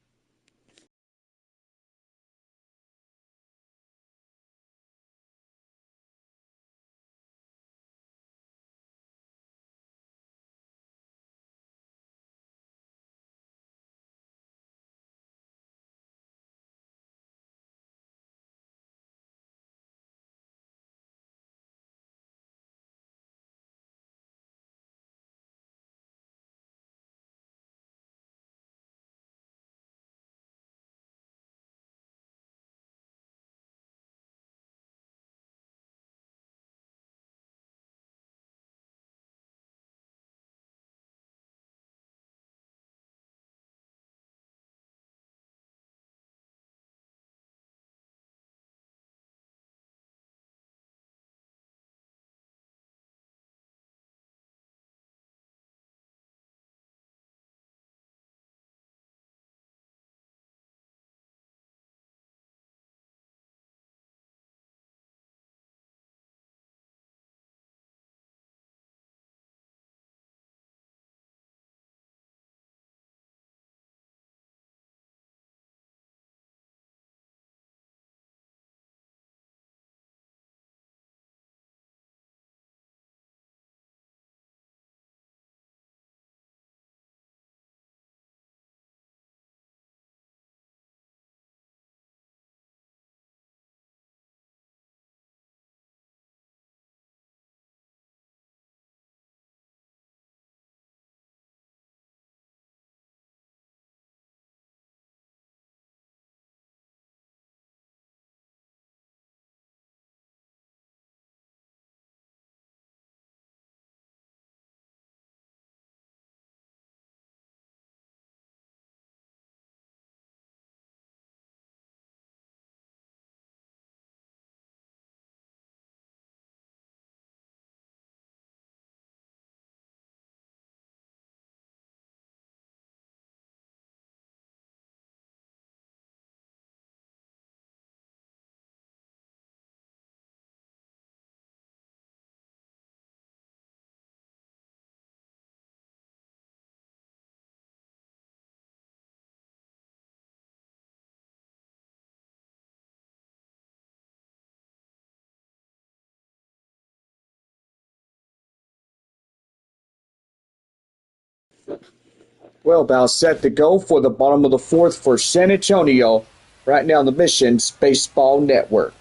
Well, about set to go for the bottom of the fourth for San Antonio, right now on the Missions Baseball Network.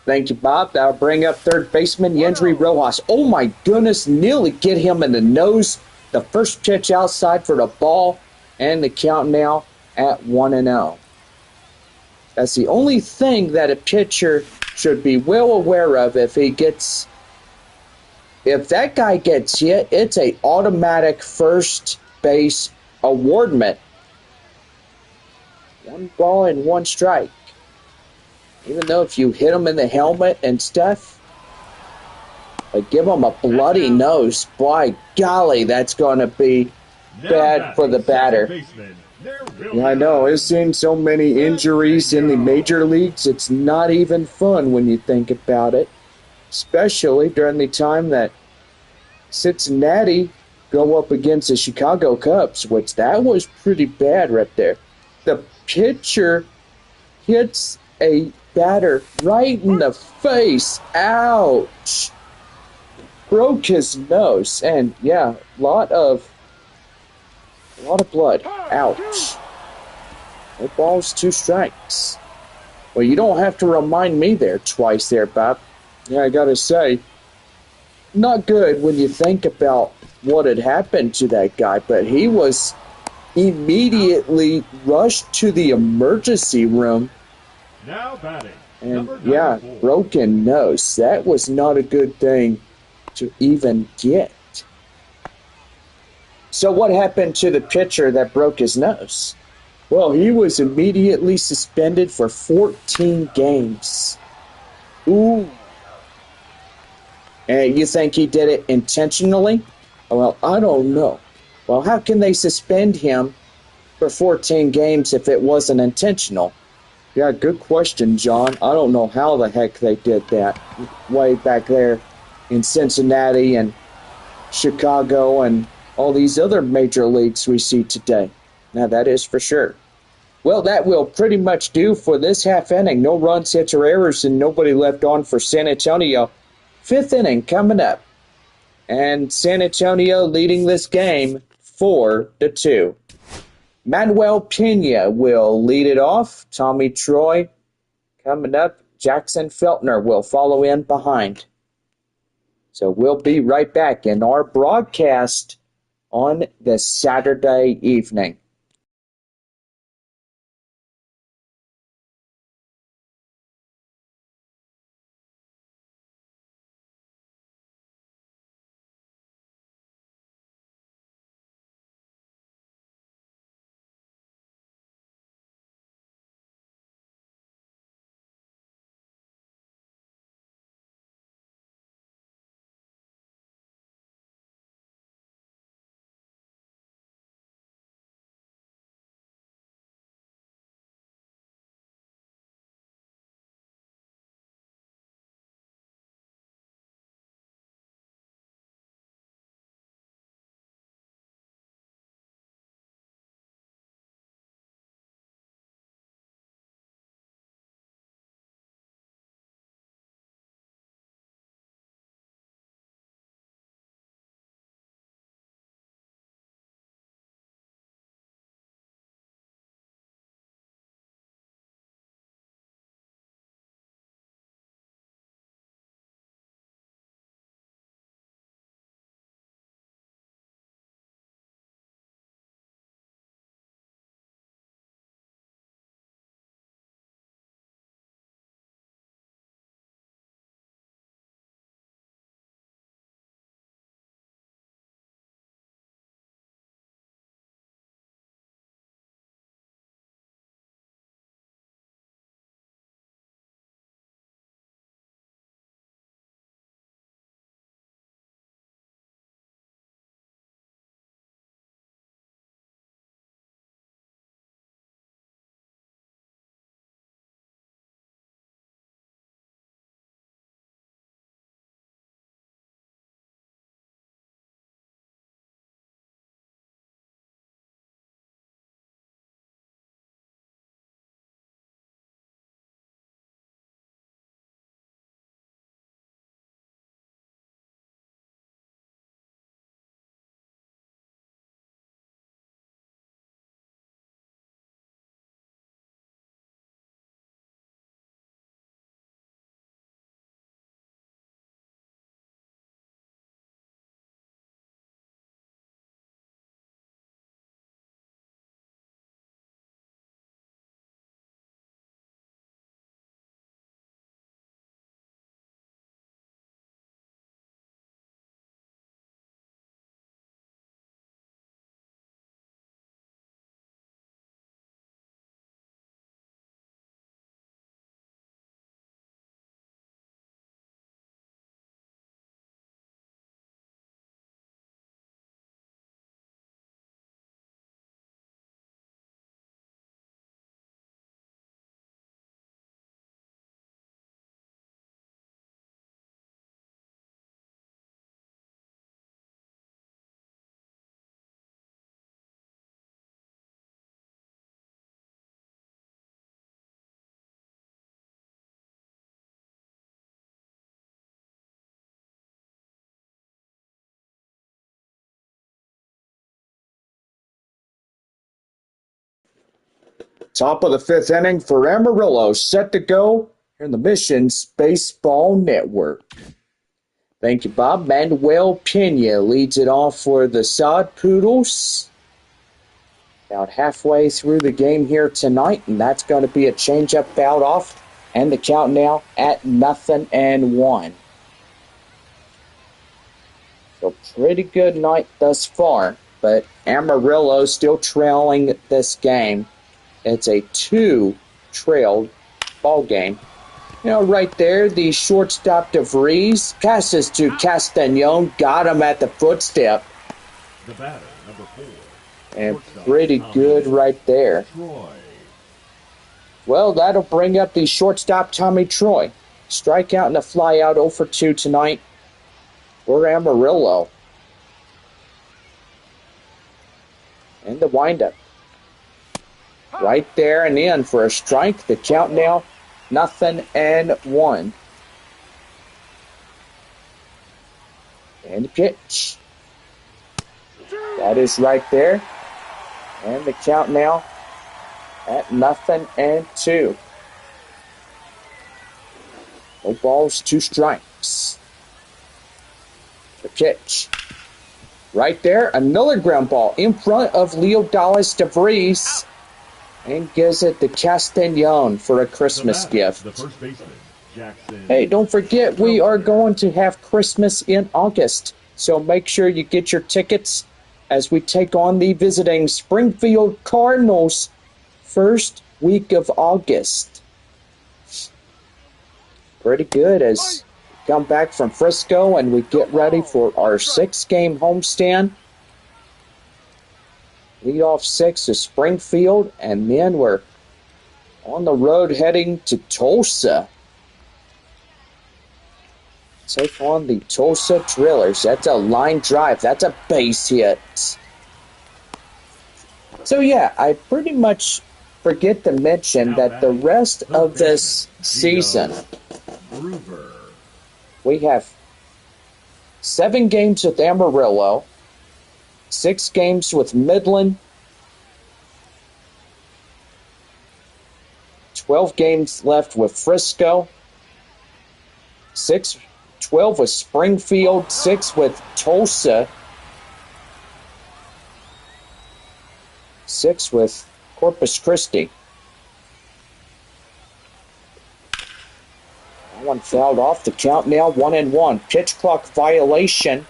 Thank you, Bob. That'll bring up third baseman Yendry
1-0.
Rojas. Oh my goodness, nearly get him in the nose. The first pitch outside for the ball, and the count now at 1-0. That's the only thing that a pitcher should be well aware of if that guy gets hit, it's a automatic first base awardment. 1 ball and 1 strike. Even though if you hit him in the helmet and stuff, but give him a bloody nose, by golly, that's going to be bad for the batter. Yeah, I know. I've seen so many injuries in the major leagues. It's not even fun when you think about it, especially during the time that Cincinnati go up against the Chicago Cubs, which that was pretty bad right there. The pitcher hits a batter right in the face. Ouch. Broke his nose, and yeah, a lot of blood. Ouch. No balls, 2 strikes. Well, you don't have to remind me there twice there, Bob. Yeah, I gotta say, not good when you think about what had happened to that guy, but he was immediately rushed to the emergency room.
Now batting.
And yeah, broken nose. That was not a good thing to even get. So what happened to the pitcher that broke his nose? Well, he was immediately suspended for 14 games. Ooh. And you think he did it intentionally? Well, I don't know. Well, how can they suspend him for 14 games if it wasn't intentional? Yeah, good question, John. I don't know how the heck they did that way back there in Cincinnati and Chicago and all these other major leagues we see today. Now, that is for sure. Well, that will pretty much do for this half inning. No runs, hits, or errors, and nobody left on for San Antonio. 5th inning coming up. And San Antonio leading this game 4-2. Manuel Pena will lead it off. Tommy Troy coming up. Jackson Feltner will follow in behind. So we'll be right back in our broadcast on this Saturday evening.
Top of the fifth inning for Amarillo, set to go here in the Missions Baseball Network. Thank you, Bob. Manuel Pena leads it off for the Sod Poodles. About halfway through the game here tonight, and that's going to be a change-up fouled off. And the count now at 0-1. So pretty good night thus far, but Amarillo still trailing this game. It's a 2-trailed ball game. You know, right there, the shortstop DeVries passes to Castañon, got him at the footstep.
The batter, number 4.
And pretty good right there.
Troy.
Well, that'll bring up the shortstop, Tommy Troy. Strikeout and a flyout 0 for 2 tonight for Amarillo. And the windup. Right there and in for a strike. The count now, 0-1. And the pitch. That is right there. And the count now at 0-2. No balls, 2 strikes. The pitch. Right there, another ground ball in front of Leodalis DeVries. And gives it to Castañon for a Christmas gift.
The first baseman, Jackson.
Hey, don't forget, we are going to have Christmas in August. So make sure you get your tickets as we take on the visiting Springfield Cardinals first week of August. Pretty good as we come back from Frisco and we get ready for our 6-game homestand. Leadoff 6 is Springfield, and then we're on the road heading to Tulsa. Take on the Tulsa Drillers. That's a line drive. That's a base hit. So yeah, I pretty much forget to mention that the rest of this season, we have 7 games with Amarillo, 6 games with Midland, 12 games left with Frisco, 12 with Springfield, 6 with Tulsa, 6 with Corpus Christi. That one fouled off. The count now 1-1. Pitch clock violation.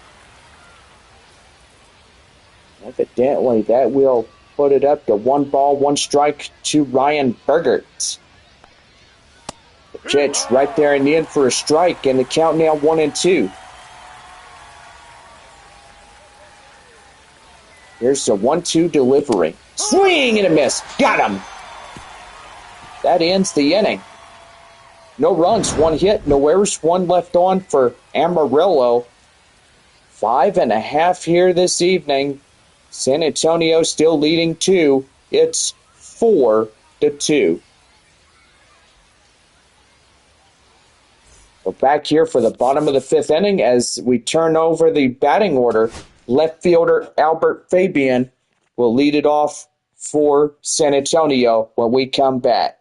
Evidently, that will put it up to 1 ball, 1 strike to Ryan Bergert. The pitch right there in the end for a strike, and the count now 1-2. Here's the 1-2 delivery. Swing and a miss. Got him. That ends the inning. No runs, 1 hit, no errors, 1 left on for Amarillo. 5.5 here this evening. San Antonio still leading 2. It's 4-2. So back here for the bottom of the 5th inning as we turn over the batting order. Left fielder Albert Fabian will lead it off for San Antonio when we come back.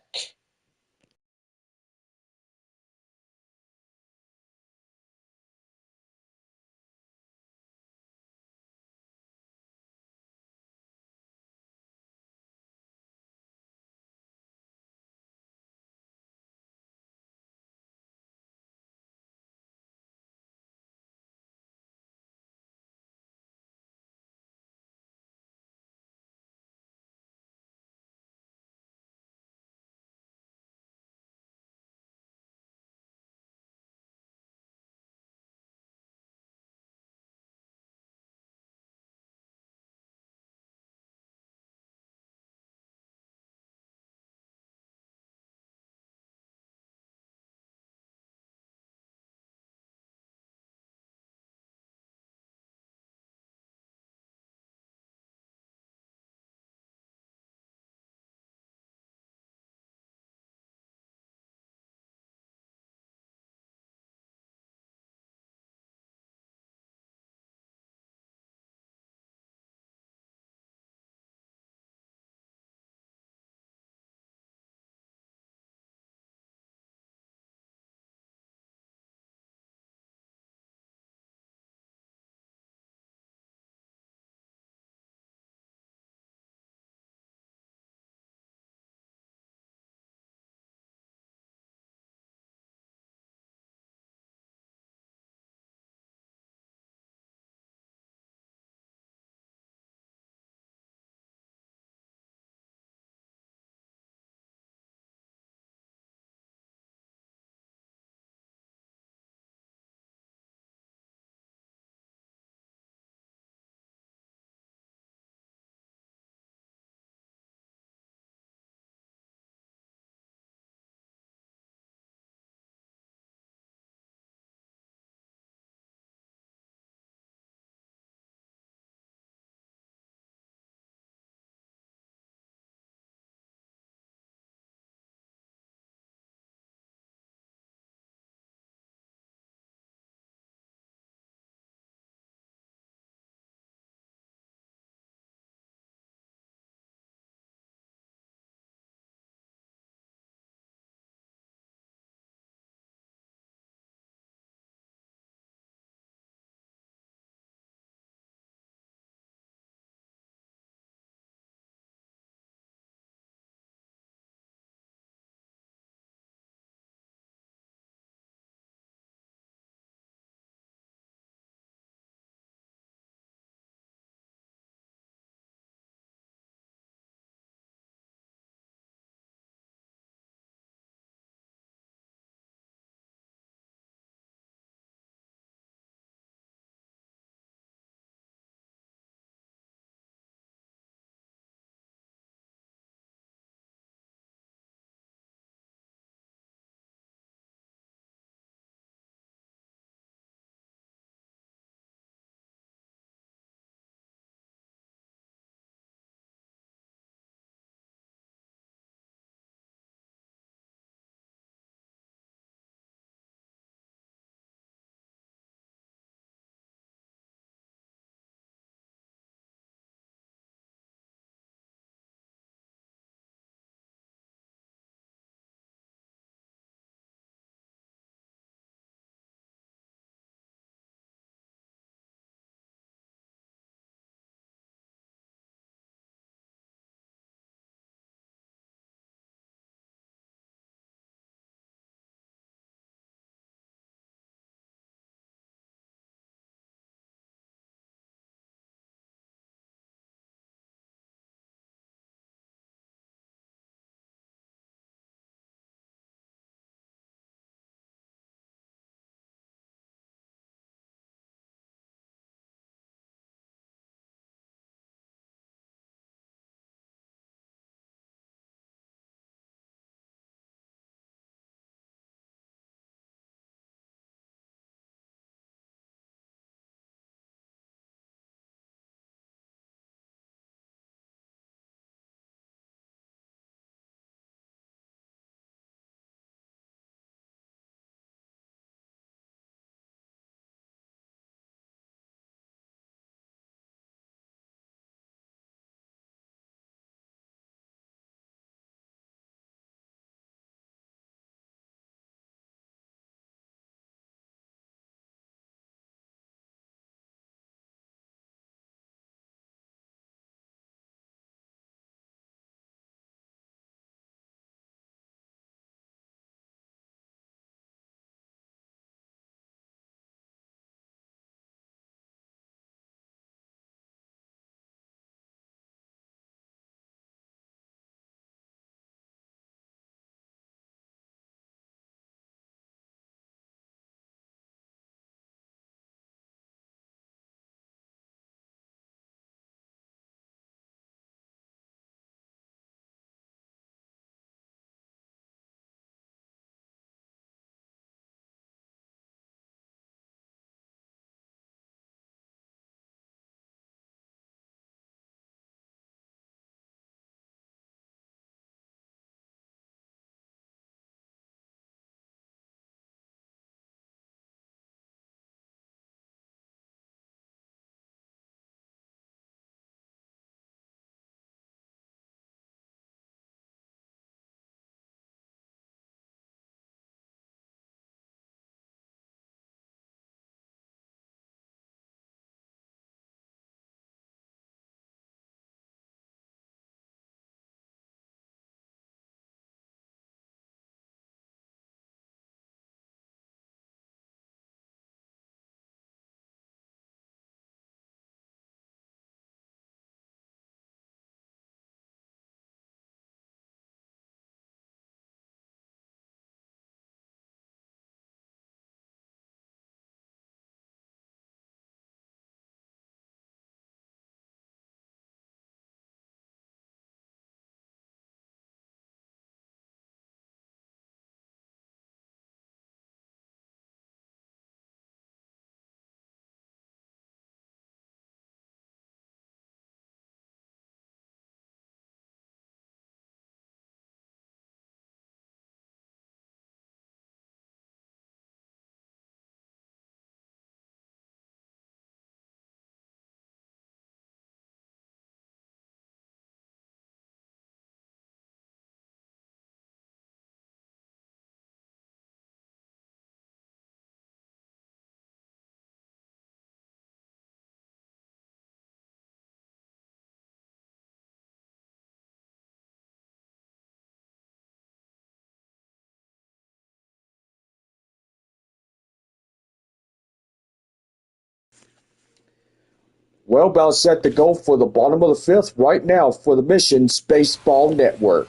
Well, about set to go for the bottom of the fifth right now for the Missions Baseball Network.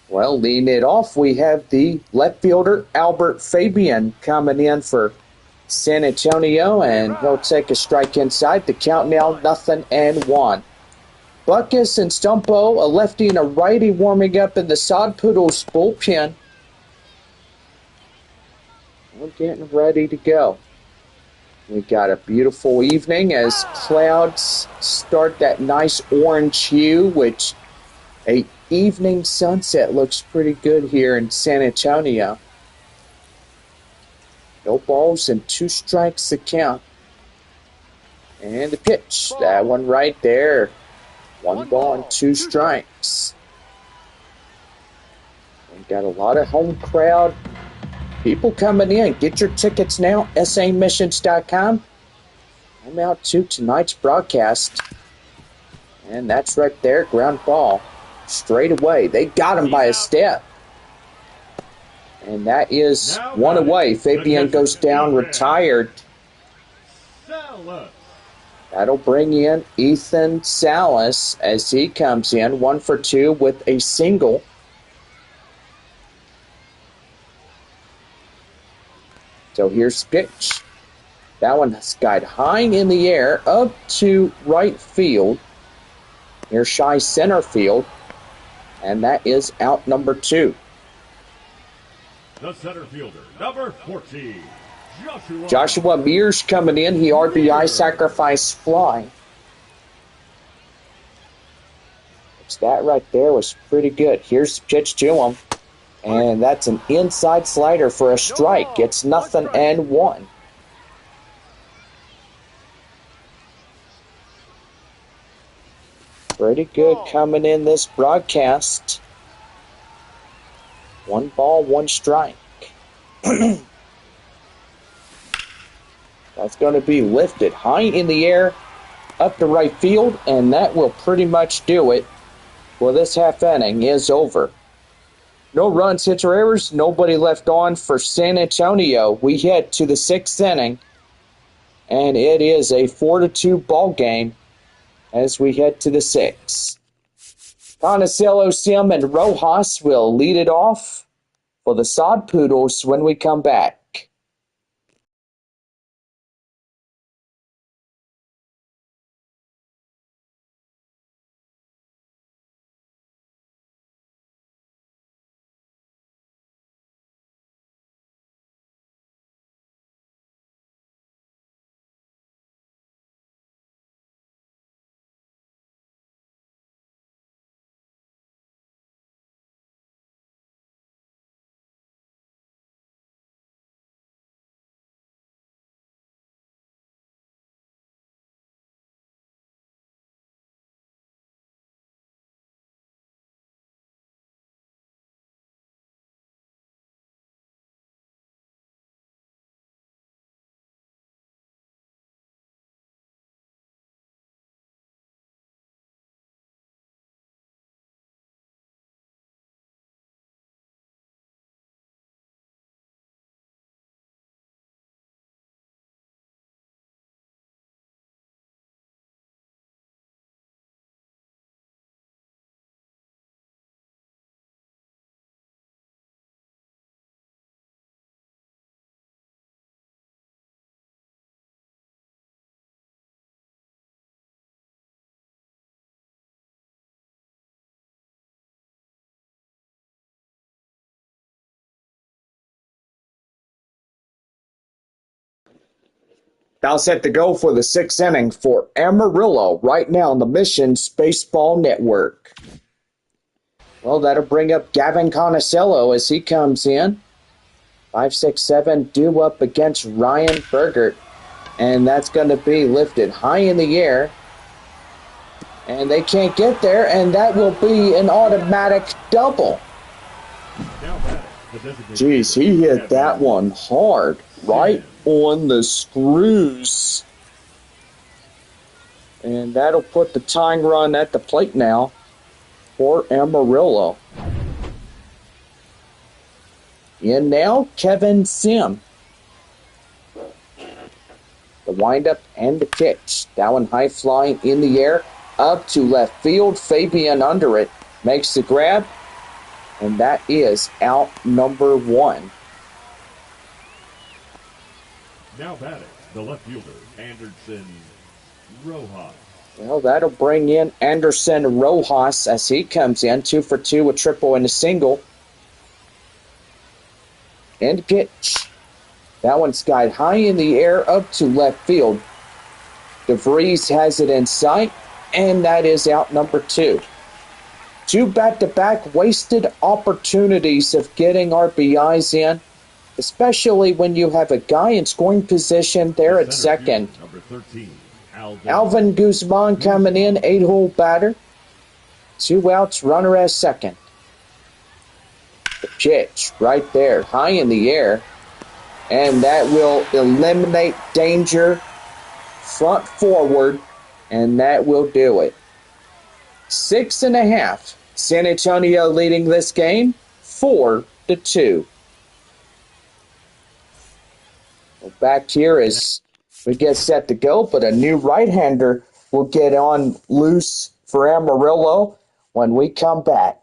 Well, leading it off, we have the left fielder, Albert Fabian, coming in for San Antonio, and he'll take a strike inside. The count now 0-1. Buckus and Stumpo, a lefty and a righty, warming up in the Sod Poodles bullpen. We're getting ready to go. We got a beautiful evening as clouds start that nice orange hue, which a evening sunset looks pretty good here in San Antonio. No balls and 2 strikes to count. And the pitch, that one right there. 1 ball and 2 strikes. We got a lot of home crowd people coming in. Get your tickets now, samissions.com. I'm out to tonight's broadcast. And that's right there, ground ball. Straight away. They got him by a step. And that is 1 away. Fabian goes down, retired. That'll bring in Ethan Salas as he comes in, 1 for 2 with a single. So here's the pitch. That one skied high in the air up to right field. Here's shy center field. And that is out number 2.
The center fielder, number 14,
Joshua Mears coming in. He RBI sacrifice fly. That right there was pretty good. Here's the pitch to him. And that's an inside slider for a strike. It's 0-1. Pretty good coming in this broadcast. 1 ball, 1 strike. That's going to be lifted high in the air up to right field, and that will pretty much do it. Well, this half inning is over. No runs, hits, or errors. Nobody left on for San Antonio. We head to the 6th inning, and it is a 4-2 ball game as we head to the 6th. Conacello, Sim, and Rojas will lead it off for the Sod Poodles when we come back. Now set to go for the 6th inning for Amarillo right now on the Missions Baseball Network. Well, that'll bring up Gavin Conacello as he comes in. 5-6-7 due up against Ryan Bergert. And that's going to be lifted high in the air. And they can't get there, and that will be an automatic double. Jeez, he hit that one hard, right on the screws. And that'll put the tying run at the plate now for Amarillo. In now, Kevin Sim. The windup and the pitch. That one high flying in the air. Up to left field. Fabian under it. Makes the grab. And that is out number 1.
Now batting, the left fielder, Anderson Rojas.
Well, that'll bring in Anderson Rojas as he comes in. 2 for 2, a triple and a single. And pitch. That one skied high in the air up to left field. DeVries has it in sight, and that is out number 2. 2 back-to-back wasted opportunities of getting RBIs in, especially when you have a guy in scoring position there at second.
Number 13,
Alvin Guzman coming in, 8-hole batter. 2 outs, runner at second. The pitch right there, high in the air. And that will eliminate danger front forward, and that will do it. 6.5. San Antonio leading this game 4-2. Well, back here as we get set to go, but a new right-hander will get on loose for Amarillo when we come back.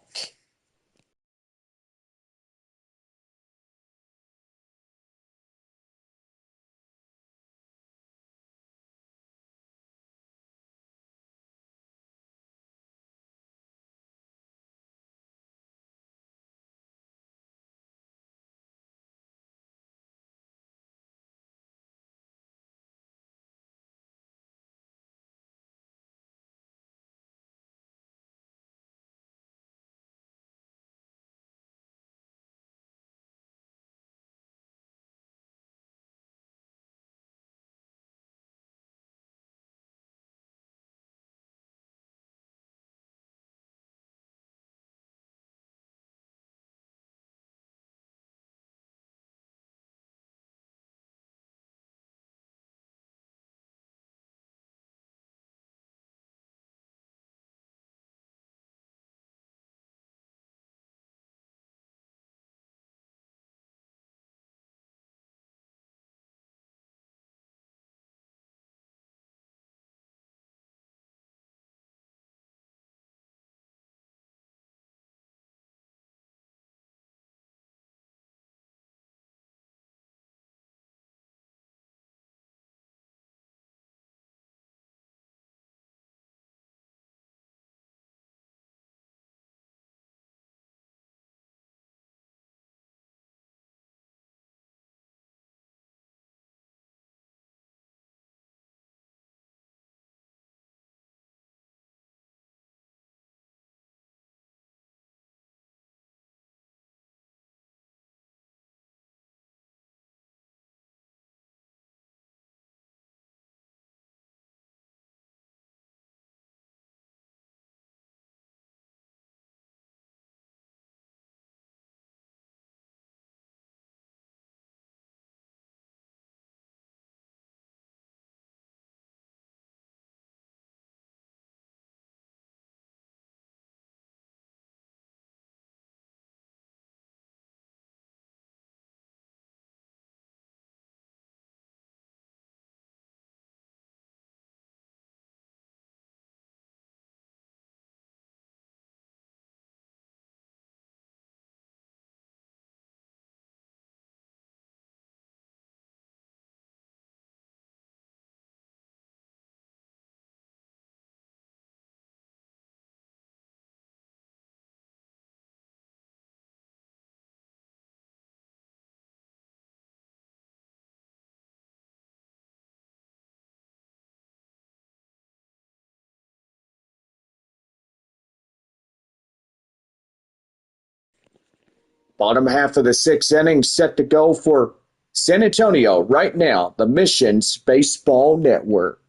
Bottom half of the 6th inning set to go for San Antonio right now, the Missions Baseball Network.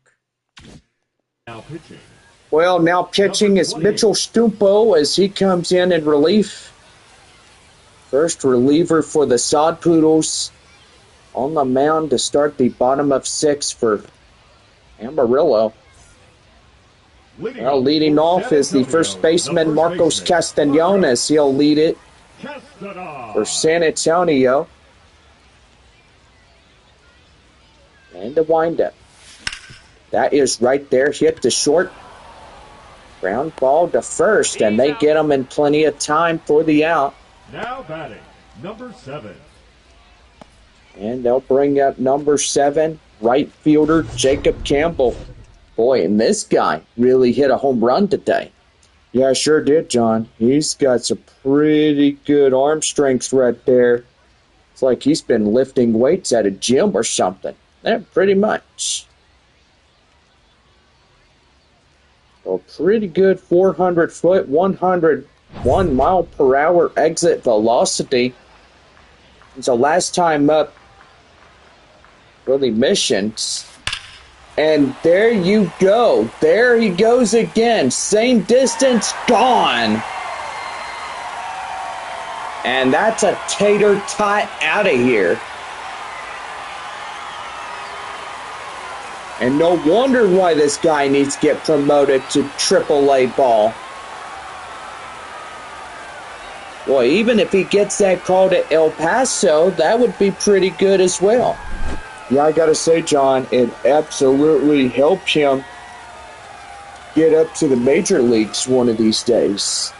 Now pitching.
Well, now pitching is Mitchell Stumpo as he comes in relief. First reliever for the Sod Poodles on the mound to start the bottom of 6 for Amarillo. Well, leading off is the first baseman Marcos Castellon as he'll lead it for San Antonio.
And the windup. That is right there. Hit the short. Ground ball to first, and they get him in plenty of time for the out.
Now batting, number 7.
And they'll bring up number 7, right fielder Jacob Campbell. Boy, and this guy really hit a home run today.
Yeah, sure did, John. He's got some pretty good arm strength right there.
It's like he's been lifting weights at a gym or something. Yeah, pretty much. A pretty good 400 foot, 101 mile per hour exit velocity. So last time up, really missions. And there you go. There he goes again. Same distance, gone. And that's a tater tot out of here. And no wonder why this guy needs to get promoted to AAA ball. Well, even if he gets that call to El Paso, that would be pretty good as well.
Yeah, I gotta say, John, it absolutely helped him get up to the major leagues one of these days.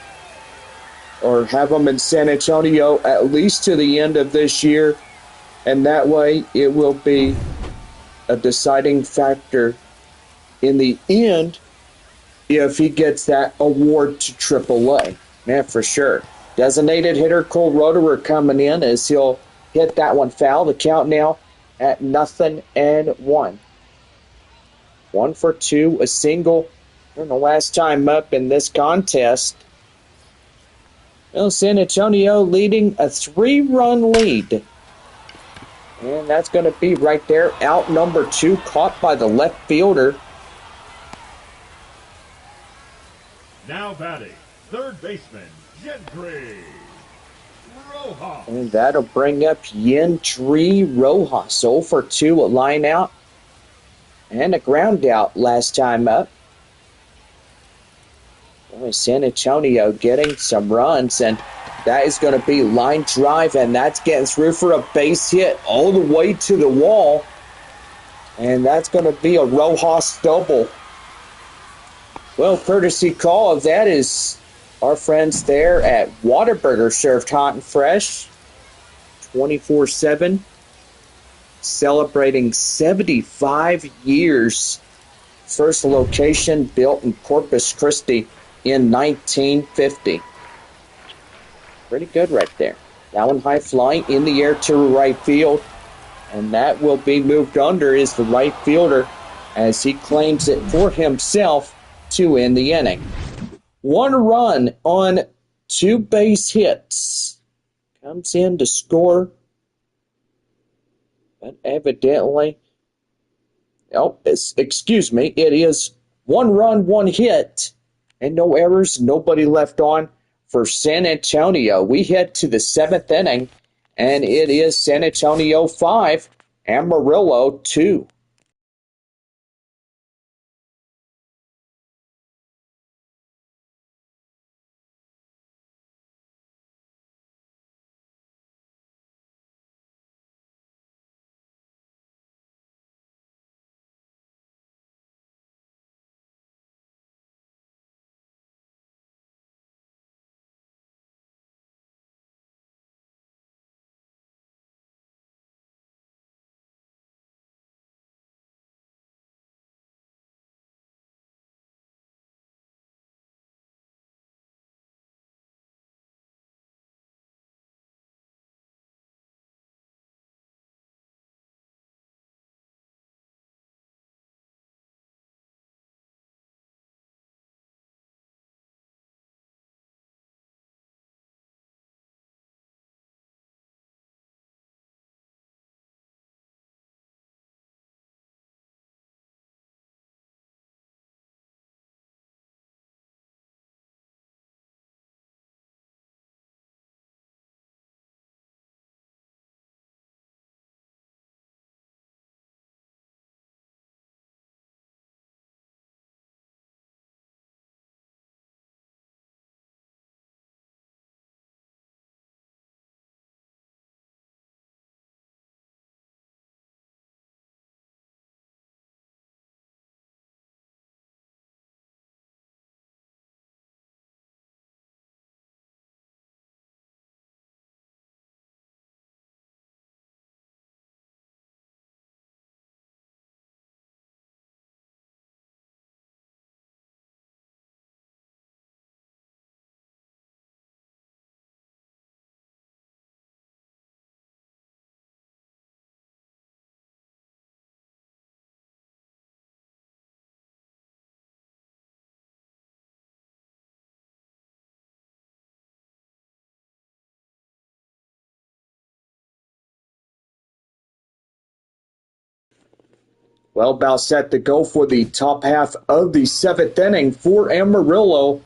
Or have him in San Antonio at least to the end of this year. And that way it will be a deciding factor in the end if he gets that award to AAA.
Man, for sure. Designated hitter Cole Roederer coming in as he'll hit that one foul. The count now at 0-1. 1 for 2, a single. And the last time up in this contest, well, San Antonio leading a 3-run lead. And that's going to be right there. Out number 2, caught by the left fielder.
Now batting, third baseman, Gentry Rojas.
And that'll bring up Yentry Rojas. 0 for 2, a line out. And a ground out last time up. Boy, San Antonio getting some runs, and that is going to be line drive, and that's getting through for a base hit all the way to the wall. And that's going to be a Rojas double. Well, courtesy call of that is our friends there at Whataburger, served hot and fresh 24/7, celebrating 75 years. First location built in Corpus Christi in 1950. Pretty good right there. That one high flying in the air to right field. And that will be moved under is the right fielder as he claims it for himself to end the inning. 1 run on 2 base hits. Comes in to score. But evidently, excuse me, it is 1 run, 1 hit. And no errors, nobody left on for San Antonio. We head to the 7th inning, and it is San Antonio 5, Amarillo 2. Well, about set to go for the top half of the 7th inning for Amarillo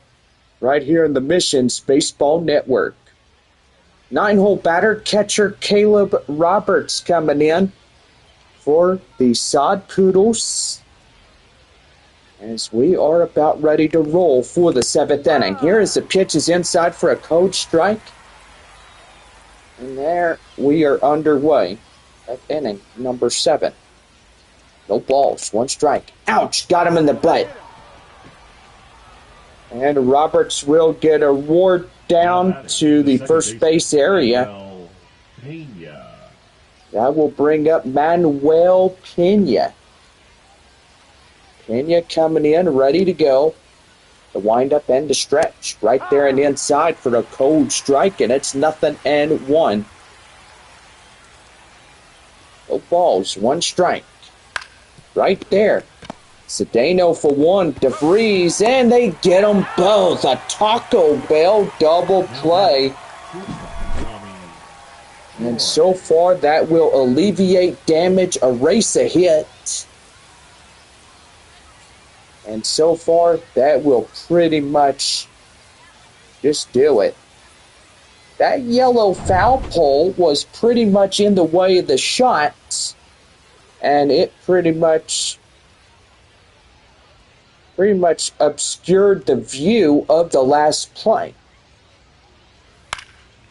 right here in the Missions Baseball Network. 9-hole batter, catcher Caleb Roberts coming in for the Sod Poodles as we are about ready to roll for the 7th inning. Here is the pitch is inside for a cold strike. And there we are underway at inning number 7. No balls, 1 strike. Ouch, got him in the butt. And Roberts will get a ward down to the first base area. That will bring up Manuel Pena. Pena coming in, ready to go. The windup and the stretch. Right there and inside for a cold strike, and it's 0-1. No balls, 1 strike. Right there. Cedeno for 1, DeVries, and they get them both. A Taco Bell double play. And so far, that will alleviate damage, erase a hit. And so far, that will pretty much just do it. That yellow foul pole was pretty much in the way of the shots. And it pretty much obscured the view of the last play.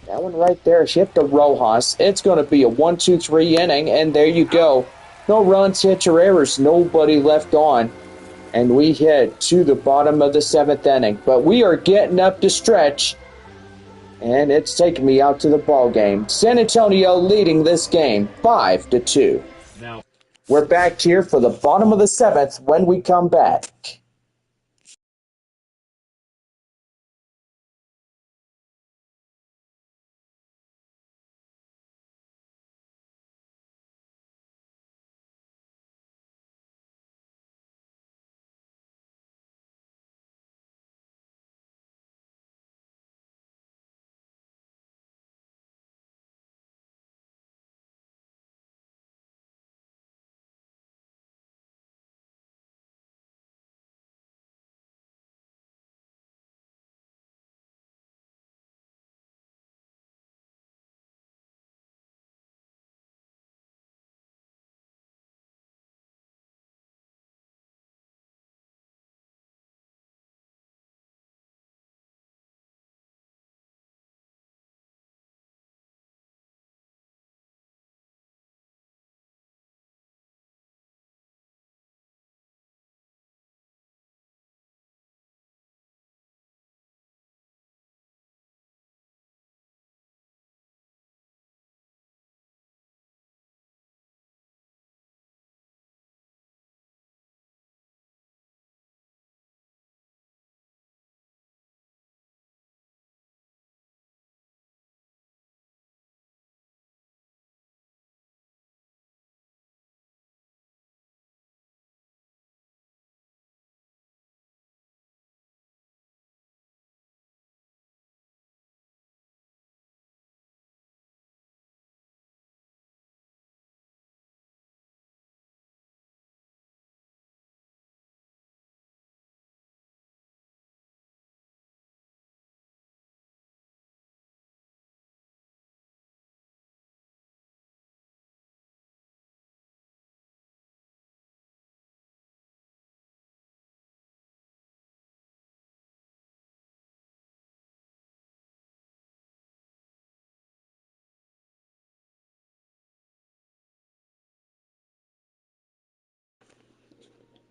That one right there hit the Rojas. It's going to be a 1-2-3 inning, and there you go. No runs, hits, or errors. Nobody left on. And we head to the bottom of the 7th inning. But we are getting up to stretch, and it's taking me out to the ball game. San Antonio leading this game 5-2.
Now,
we're back here for the bottom of the 7th when we come back.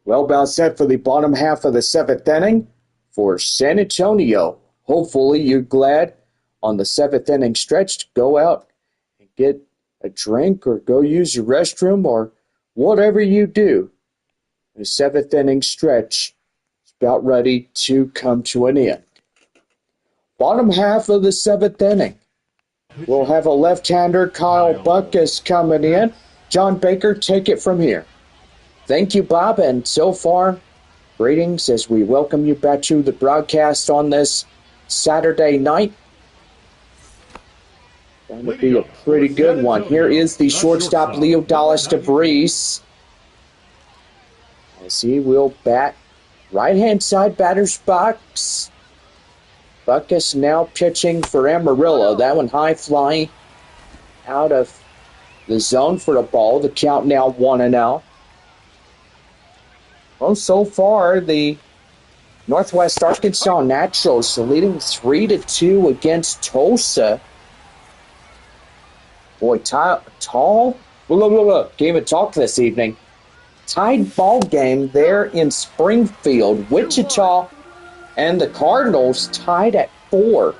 Well, about set for the bottom half of the 7th inning for San Antonio. Hopefully you're glad on the 7th inning stretch to go out and get a drink or go use your restroom or whatever you do. The 7th inning stretch is about ready to come to an end. Bottom half of the 7th inning. We'll have a left-hander, Kyle Buckus, coming in. John Baker, take it from here. Thank you, Bob, and so far, greetings as we welcome you back to the broadcast on this Saturday night. Going to be a pretty good one. Here is the shortstop, Leo Dallas DeVries. as he will bat right-hand side batter's box. Buckus now pitching for Amarillo. That one high flying out of the zone for the ball. The count now 1-0. Well, so far, the Northwest Arkansas Naturals leading 3-2 against Tulsa. Boy, tall. Can't even talk this evening. Tied ball game there in Springfield. Wichita and the Cardinals tied at 4.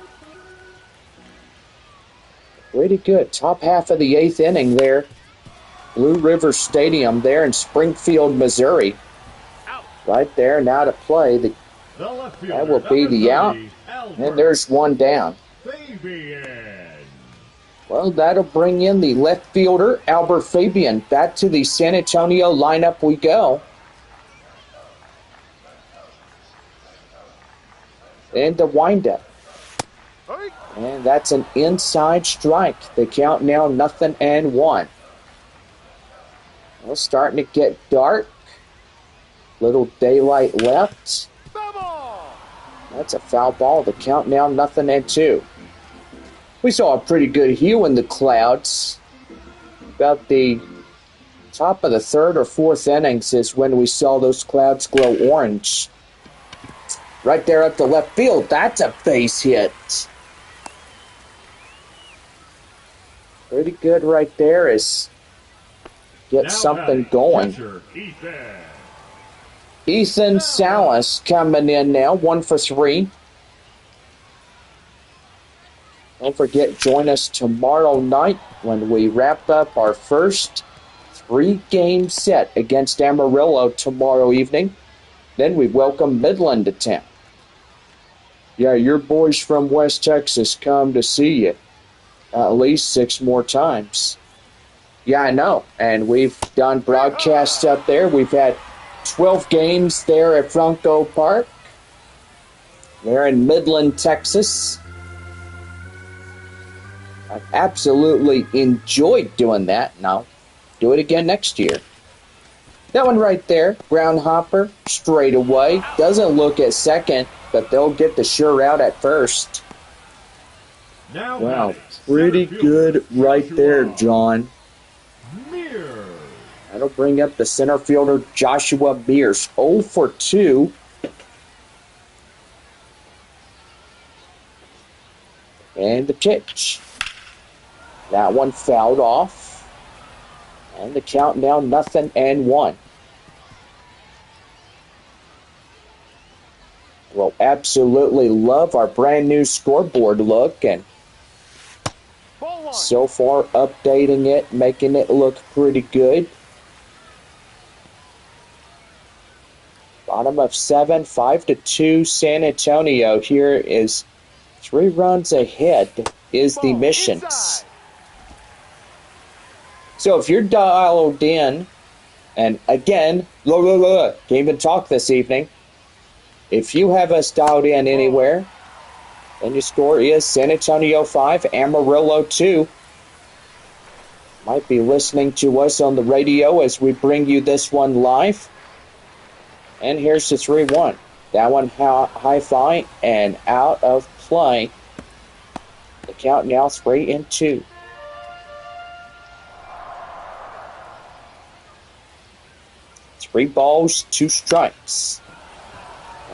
Pretty good. Top half of the 8th inning there. Blue River Stadium there in Springfield, Missouri. Right there, now to play. That will be the out. And there's one down. Well, that'll bring in the left fielder, Albert Fabian. Back to the San Antonio lineup we go. And the windup. And that's an inside strike. The count now 0-1. Well, starting to get dark. Little daylight left. That's a foul ball. The count now 0-2. We saw a pretty good hue in the clouds. About the top of the 3rd or 4th innings is when we saw those clouds glow orange. Right there at the left field. That's a base hit. Pretty good right there is get now something going. Ethan Salas coming in now, 1 for 3. Don't forget, join us tomorrow night when we wrap up our first 3-game set against Amarillo tomorrow evening. Then we welcome Midland to town. Yeah, your boys from West Texas come to see you at least 6 more times. Yeah, I know. And we've done broadcasts up there. We've had 12 games there at Franco Park. They're in Midland, Texas. I've absolutely enjoyed doing that, and I'll do it again next year. That one right there, ground hopper, straight away. Doesn't look at second, but they'll get the sure out at first. Wow, pretty good right there, John. That'll bring up the center fielder, Joshua Mears. 0 for 2. And the pitch. That one fouled off. And the count now 0-1. We'll absolutely love our brand new scoreboard look, and so far updating it, making it look pretty good. Bottom of 7, 5-2 San Antonio. Here is 3 runs ahead is the Missions. So if you're dialed in, and again, can't even talk this evening. If you have us dialed in anywhere, then your score is San Antonio 5, Amarillo 2. Might be listening to us on the radio as we bring you this one live. And here's the 3-1. That one high-fly and out of play. The count now 3-2. Three balls, 2 strikes.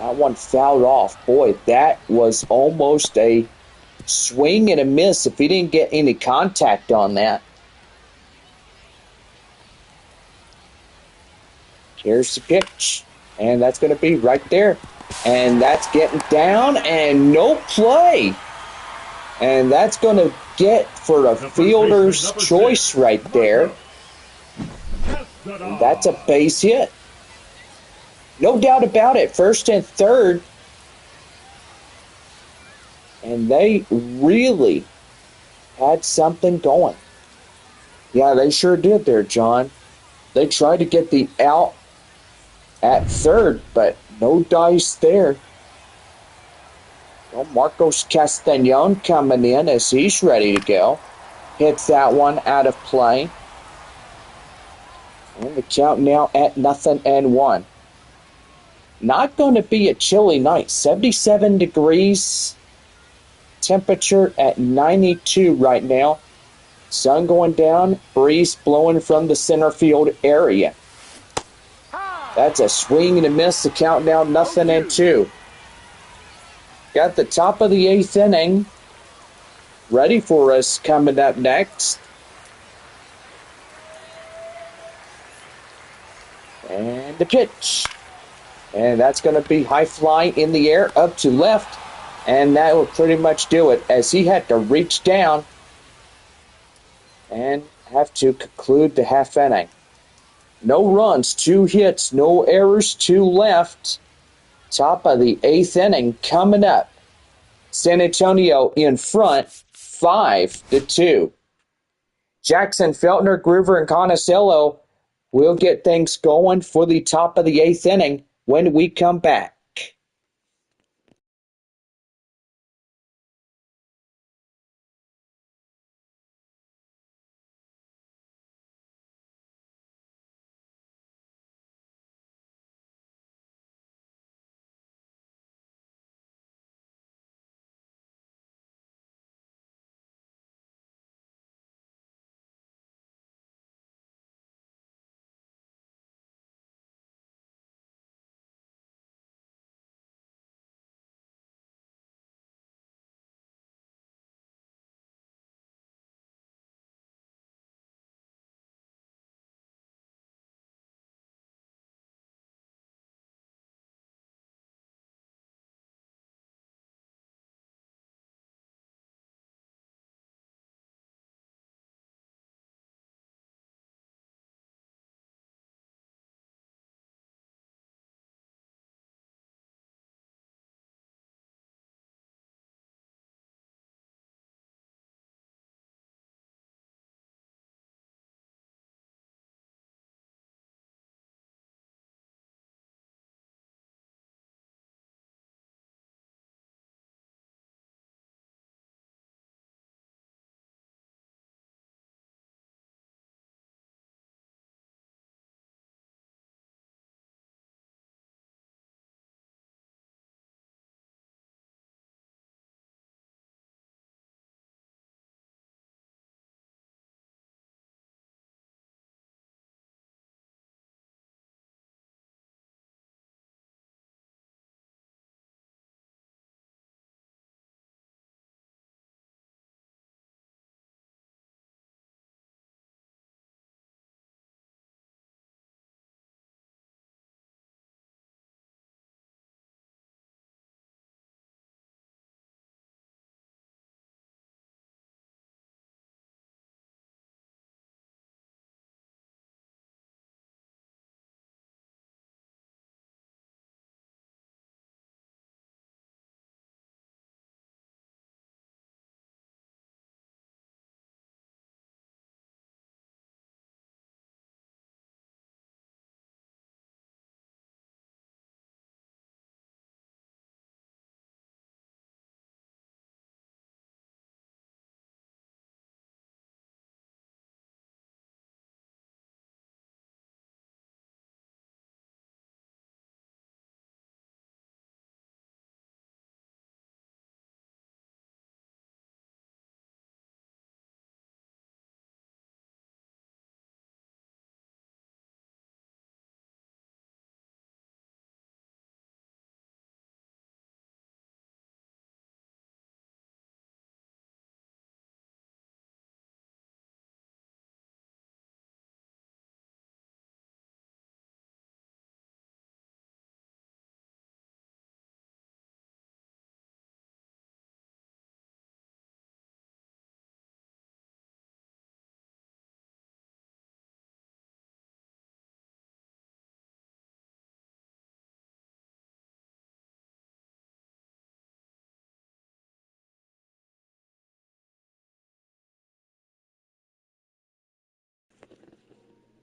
That one fouled off. Boy, that was almost a swing and a miss if he didn't get any contact on that. Here's the pitch. And that's going to be right there. And that's getting down and no play. And that's going to get for a fielder's choice right there. And that's a base hit. No doubt about it. First and third. And they really had something going. Yeah, they sure did there, John. They tried to get the out at third, but no dice there. Well, Marcos Castañon coming in as he's ready to go. Hits that one out of play. And the count now at 0-1. Not going to be a chilly night. 77 degrees. Temperature at 92 right now. Sun going down. Breeze blowing from the center field area. That's a swing and a miss. The countdown, 0-2. Got the top of the 8th inning ready for us coming up next. And the pitch. And that's going to be high fly in the air up to left. And that will pretty much do it, as he had to reach down and have to conclude the half inning. No runs, 2 hits, no errors, 2 left. Top of the 8th inning coming up. San Antonio in front, 5-2. Jackson, Feltner, Groover, and Conacello will get things going for the top of the 8th inning when we come back.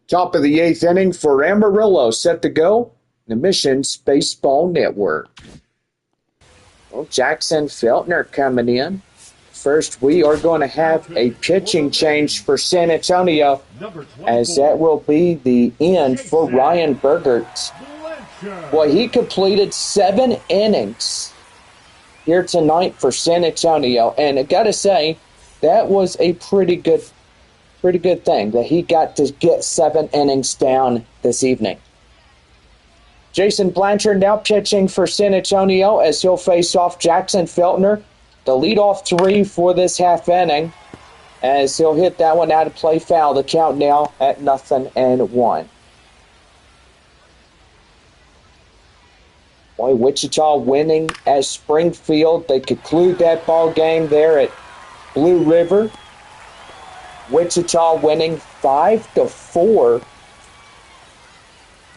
Top of the 8th inning for Amarillo, set to go. The Missions Baseball Network. Well, Jackson Feltner coming in. First, we are going to have a pitching change for San Antonio, as that will be the end for Ryan Burgert. Well, he completed 7 innings here tonight for San Antonio, and I gotta say, that was a pretty good thing that he got to get 7 innings down this evening. Jason Blanchard now pitching for San Antonio as he'll face off Jackson Feltner, the leadoff 3 for this half inning, as he'll hit that one out of play foul. The count now at 0-1. Boy, Wichita winning as Springfield. They conclude that ball game there at Blue River. Wichita winning 5-4.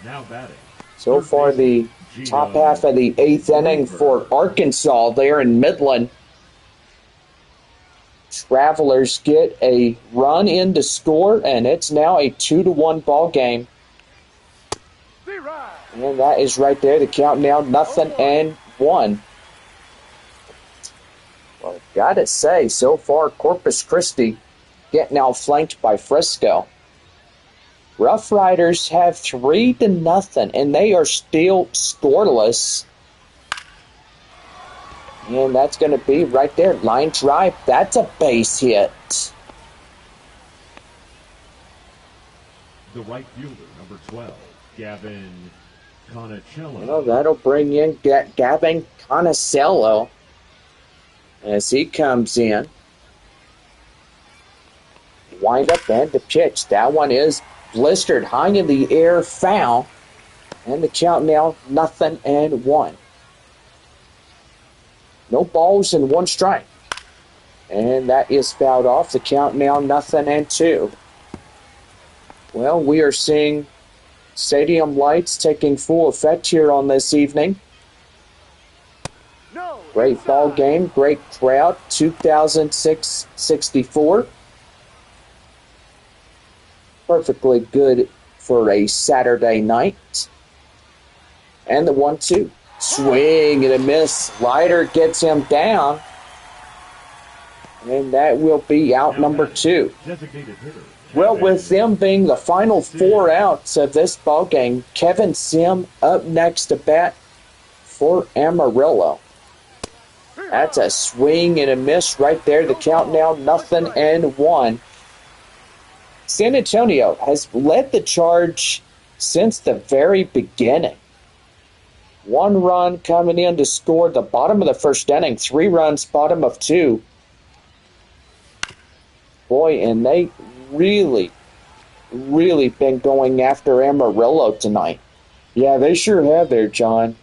Now batting.
So far, the top half of the 8th inning for Arkansas there in Midland. Travelers get a run in to score, and it's now a 2-1 ball game. And that is right there. The count now 0-1. Well, gotta say, so far Corpus Christi getting outflanked by Frisco. Rough Riders have 3-0, and they are still scoreless. And that's going to be right there. Line drive. That's a base hit.
The right fielder, number 12, Gavin Conicello.
Well, that'll bring in Gavin Conicello as he comes in. Wind up and to pitch. That one is blistered high in the air, foul. And the count now 0-1. No balls and 1 strike. And that is fouled off. The count now 0-2. Well, we are seeing stadium lights taking full effect here on this evening. Great ball game, great crowd, 2,664. Perfectly good for a Saturday night. And the 1-2. Swing and a miss. Slider gets him down. And that will be out number 2. Well, with them being the final 4 outs of this ball game, Kevin Sim up next to bat for Amarillo. That's a swing and a miss right there. The count now 0-1. San Antonio has led the charge since the very beginning. 1 run coming in to score the bottom of the first inning. 3 runs, bottom of 2. Boy, and they really been going after Amarillo tonight. Yeah, they sure have there, John.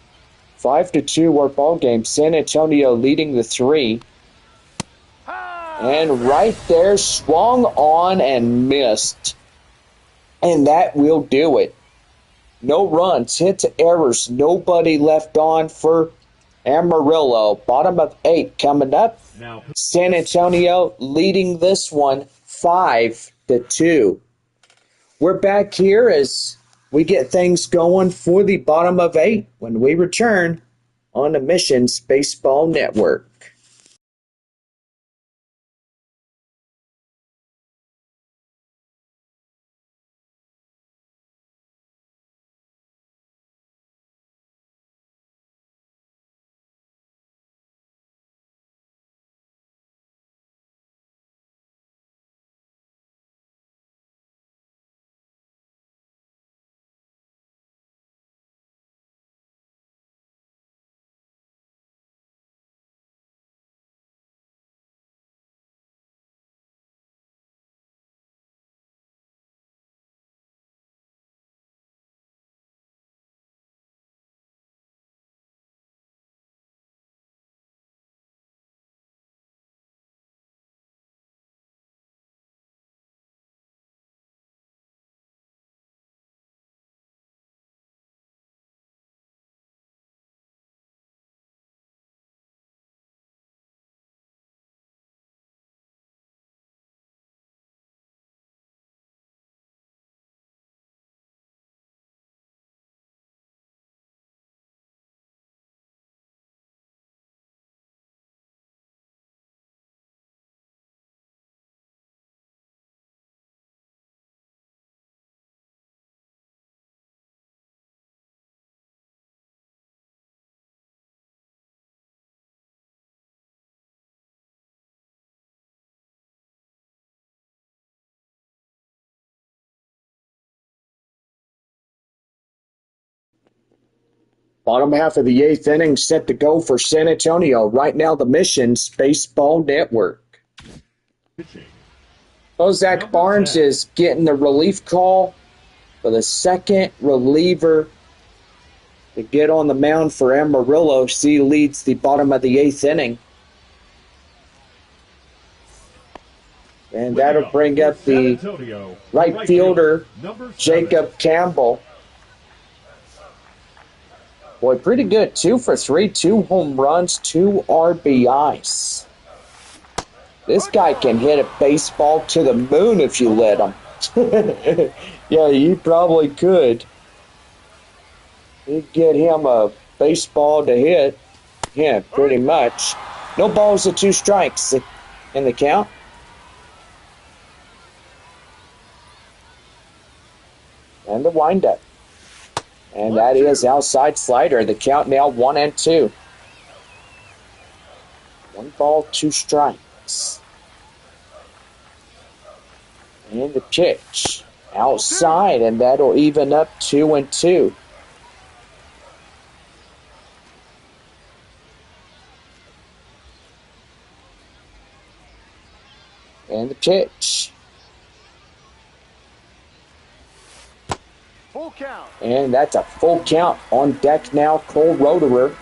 5-2 our ball game. San Antonio leading the 3. And right there, swung on and missed. And that will do it. No runs, hits, errors, nobody left on for Amarillo. Bottom of 8 coming up. San Antonio leading this one 5-2. We're back here as we get things going for the bottom of 8 when we return on the Missions Baseball Network.
Bottom half of the 8th inning set to go for San Antonio. Right now, the Mission's Baseball Network.
Pitching.
Zach Barnes is getting the relief call for the second reliever to get on the mound for Amarillo. He leads the bottom of the 8th inning. And that'll bring up the right fielder, Jacob Campbell. Boy, pretty good. 2 for 3, 2 home runs, 2 RBIs. This guy can hit a baseball to the moon if you let him. Yeah, you probably could. You'd get him a baseball to hit. Yeah, pretty much. No balls and 2 strikes in the count. And the windup. And that is outside slider. The count now 1-2. 1 ball, 2 strikes. And the pitch. Outside, and that'll even up 2-2. And the pitch.
Full count.
And that's a full count. On deck now, Cole Roederer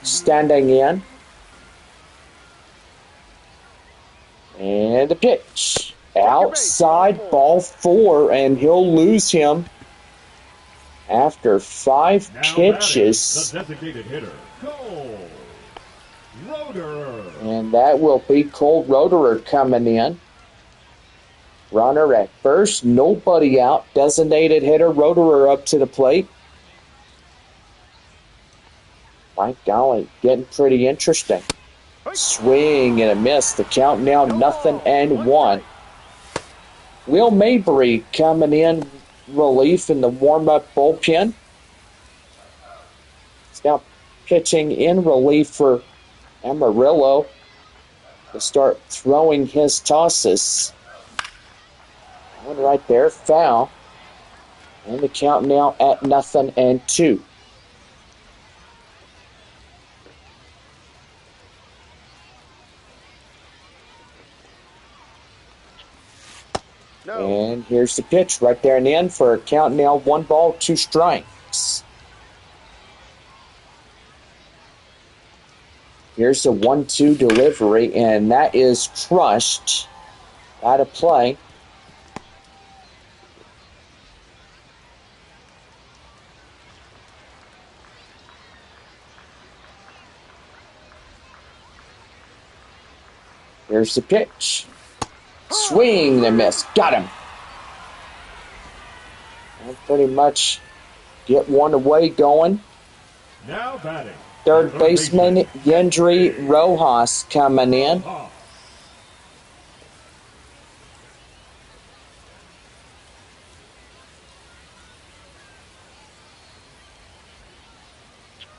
standing in. And the pitch. Outside, ball 4, and he'll lose him after 5 pitches.
The designated hitter, Cole Roederer.
And that will be Cole Roederer coming in. Runner at first, nobody out. Designated hitter Roederer up to the plate. My golly, getting pretty interesting. Swing and a miss. The count now 0-1. Will Mabry coming in relief in the warm-up bullpen. He's now pitching in relief for Amarillo to start throwing his tosses. One right there, foul. And the count now at 0-2.
No.
And here's the pitch right there in the end for a count now 1 ball, 2 strikes. Here's the 1-2 delivery, and that is crushed out of play. Here's the pitch. Swing and miss. Got him. And pretty much get one away going.
Now batting.
Third baseman Yendry Rojas coming in.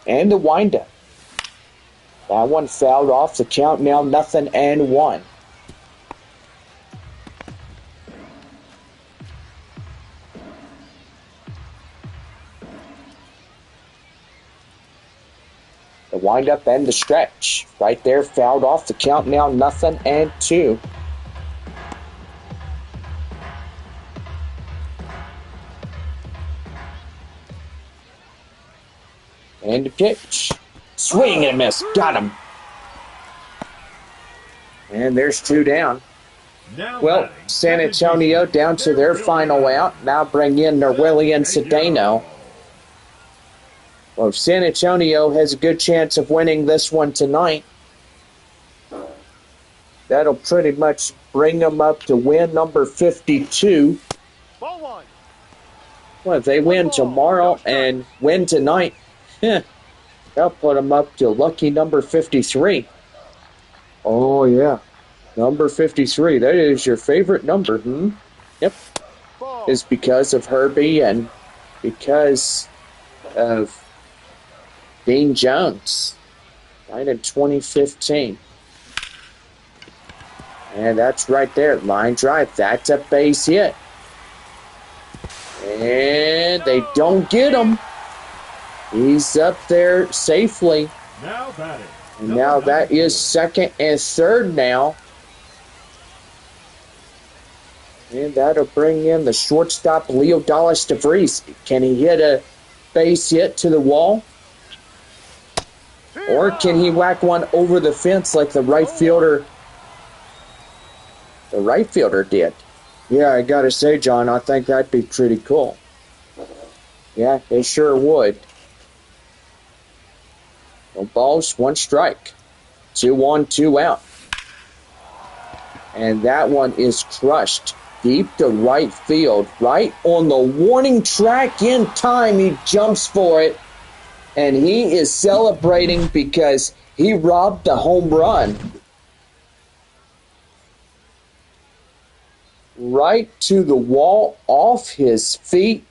And the windup. That one fouled off. The count now 0-1. The windup and the stretch. Right there, fouled off. The count now 0-2. And the pitch. Swing and a miss. Got him. And there's 2 down. Well, San Antonio down to their final out. Now bring in Norwillian Cedeno. Well, if San Antonio has a good chance of winning this one tonight, that'll pretty much bring them up to win number 52.
Ball 1.
Well, if they win tomorrow and win tonight, that'll put them up to lucky number 53. Oh, yeah. Number 53. That is your favorite number, Yep. It's because of Herbie and because of Dean Jones, right in 2015. And that's right there, line drive. That's a base hit. And they don't get him.
He's up there safely.
Now batting.
And now that is second and third now. And that'll bring in the shortstop, Leo Dallas DeVries. Can he hit a base hit to the wall? Or can he whack one over the fence like the right fielder did? Yeah, I gotta say, John, I think that'd be pretty cool. Yeah, it sure would. No balls, one strike. 2-1, 2 out. And that one is crushed deep to right field. Right on the warning track in time. He jumps for it. And he is celebrating because he robbed the home run. Right to the wall, off his feet.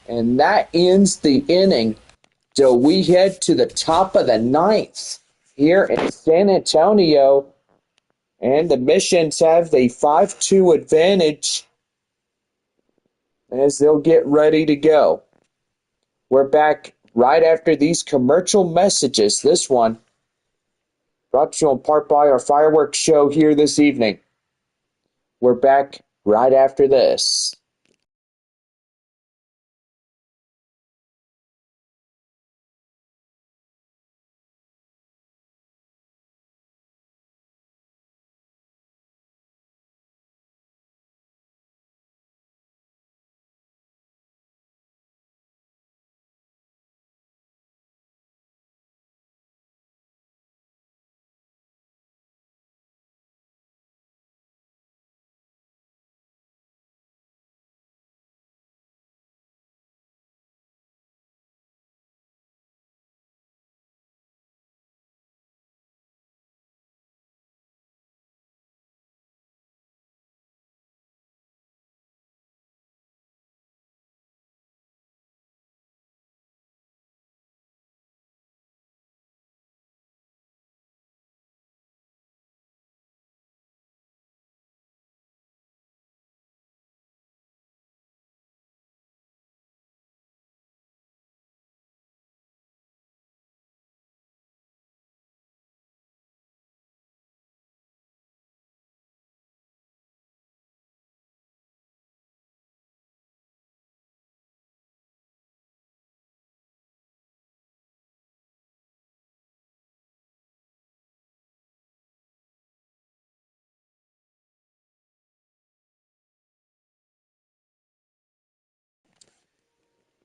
And that ends the inning. So we head to the top of the ninth here in San Antonio. And the Missions have the 5-2 advantage as they'll get ready to go. We're back right after these commercial messages. This one brought to you in part by our fireworks show here this evening. We're back right after this.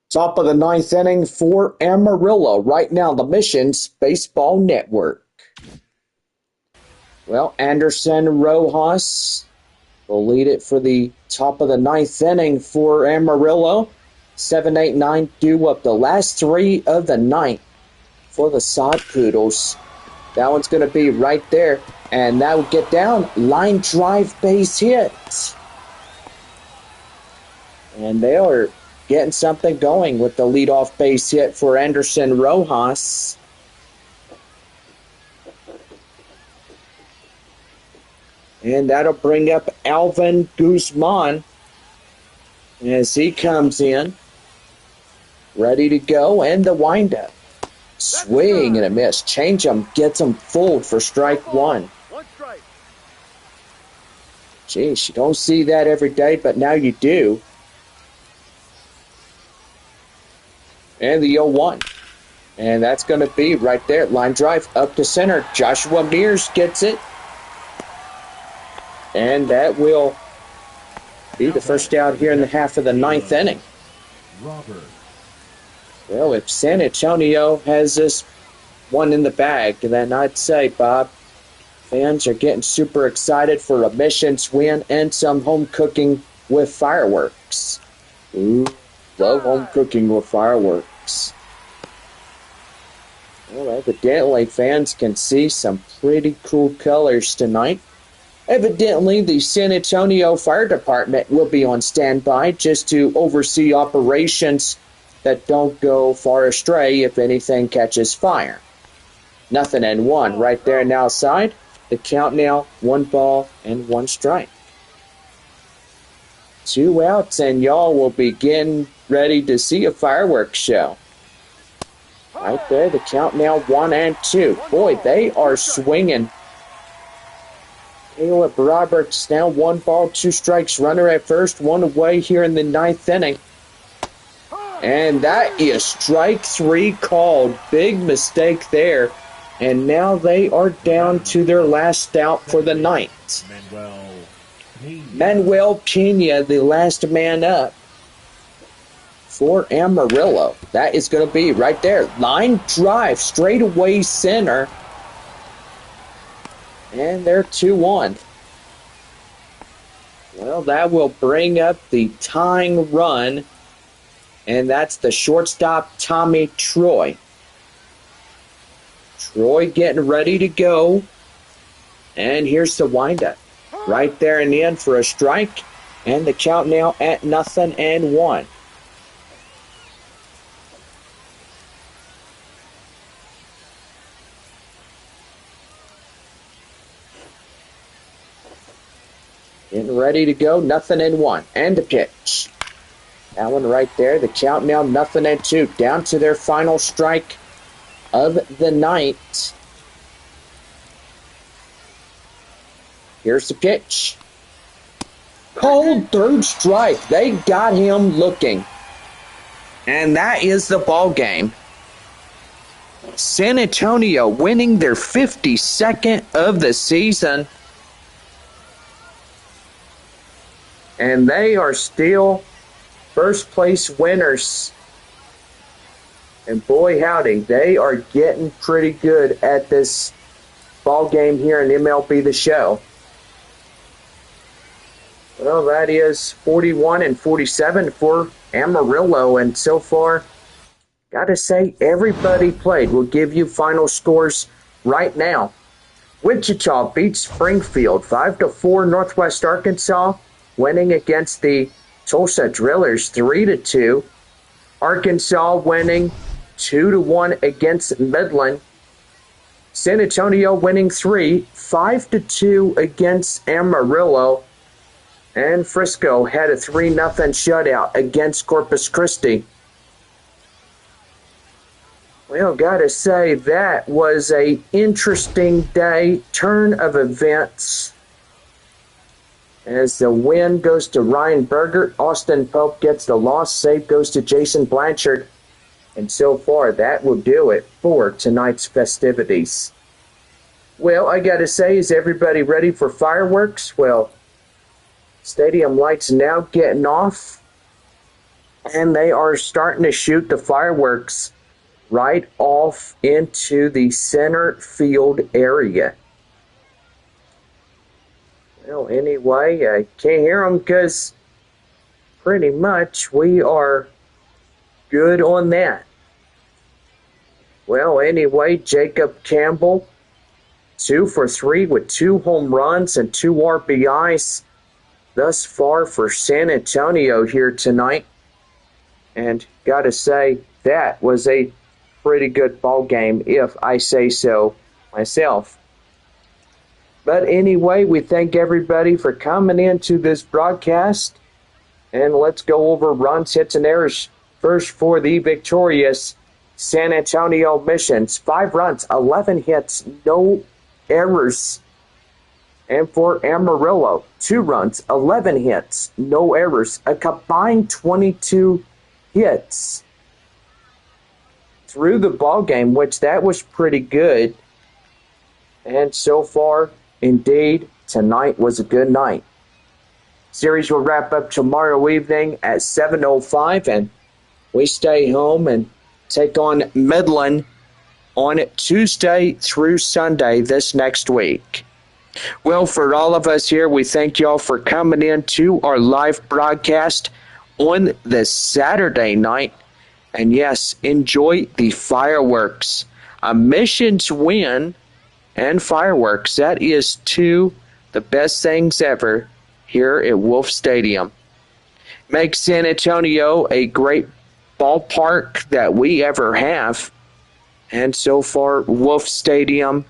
Top of the ninth inning for Amarillo. Right now, the Missions Baseball Network. Well, Anderson Rojas will lead it for the top of the ninth inning for Amarillo. 7, 8, 9 due up the last three of the ninth for the Sod Poodles. That one's going to be right there. And that will get down. Line drive base hit. And they are getting something going with the leadoff base hit for Anderson Rojas. And that'll bring up Alvin Guzman as he comes in. Ready to go, and the windup. Swing and a miss. Change him, gets him fooled for strike one.
One strike.
Geez, you don't see that every day, but now you do. And the 0-1. And that's going to be right there. Line drive up to center. Joshua Mears gets it. And that will be the first out here in the half of the ninth inning.
Robert.
Well, if San Antonio has this one in the bag, then I'd say, Bob, fans are getting super excited for a Missions win and some home cooking with fireworks. Ooh, love home cooking with fireworks. Well, evidently fans can see some pretty cool colors tonight. Evidently, the San Antonio Fire Department will be on standby just to oversee operations that don't go far astray if anything catches fire. 0-1 right there and outside. The count now, 1 ball and 1 strike. 2 outs, and y'all will begin ready to see a fireworks show. Right there, the count now 1-2. Boy, they are swinging. Caleb Roberts now 1 ball, 2 strikes, runner at first, 1 away here in the 9th inning. And that is strike 3 called. Big mistake there. And now they are down to their last out for the night. Manuel Pena, the last man up for Amarillo. That is going to be right there. Line drive, straight away center. And they're 2-1. Well, that will bring up the tying run. And that's the shortstop, Tommy Troy. Troy getting ready to go. And here's the windup. Right there in the end for a strike. And the count now at 0-1. Getting ready to go, 0-1. And the pitch. That one right there. The count now 0-2. Down to their final strike of the night. Here's the pitch. Cold third strike. They got him looking. And that is the ball game. San Antonio winning their 52nd of the season. And they are still first place winners. And boy howdy, they are getting pretty good at this ball game here in MLB The Show. Well, that is 41-47 for Amarillo. And so far, gotta say, everybody played. We'll give you final scores right now. Wichita beats Springfield 5-4. Northwest Arkansas winning against the Tulsa Drillers 3-2. Arkansas winning 2-1 against Midland. San Antonio winning 5-2 against Amarillo. And Frisco had a 3-0 shutout against Corpus Christi. Well, gotta say, that was a interesting day, turn of events. As the win goes to Ryan Berger, Austin Pope gets the loss, save goes to Jason Blanchard. And so far, that will do it for tonight's festivities. Well, I gotta say, is everybody ready for fireworks? Well, stadium lights now getting off, and they are starting to shoot the fireworks right off into the center field area. Well, anyway, I can't hear them because pretty much we are good on that. Well, anyway, Jacob Campbell, 2 for 3 with 2 home runs and 2 RBIs thus far for San Antonio here tonight. And gotta say, that was a pretty good ball game, if I say so myself. But anyway, we thank everybody for coming into this broadcast. And let's go over runs, hits, and errors. First for the victorious San Antonio Missions. 5 runs, 11 hits, no errors. And for Amarillo, 2 runs, 11 hits, no errors. A combined 22 hits through the ball game, which that was pretty good. And so far, indeed, tonight was a good night. Series will wrap up tomorrow evening at 7:05, and we stay home and take on Midland on Tuesday through Sunday this next week. Well, for all of us here, we thank y'all for coming in to our live broadcast on this Saturday night. And yes, enjoy the fireworks. A Missions win and fireworks. That is 2 the best things ever here at Wolf Stadium. Makes San Antonio a great ballpark that we ever have. And so far, Wolf Stadium,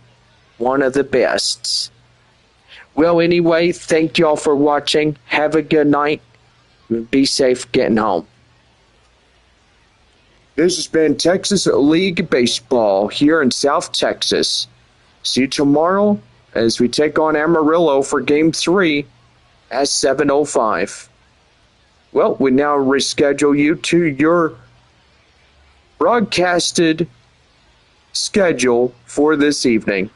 one of the best. Well, anyway, thank y'all for watching. Have a good night. Be safe getting home. This has been Texas League Baseball here in South Texas. See you tomorrow as we take on Amarillo for Game 3 at 7:05. Well, we now reschedule you to your broadcasted schedule for this evening.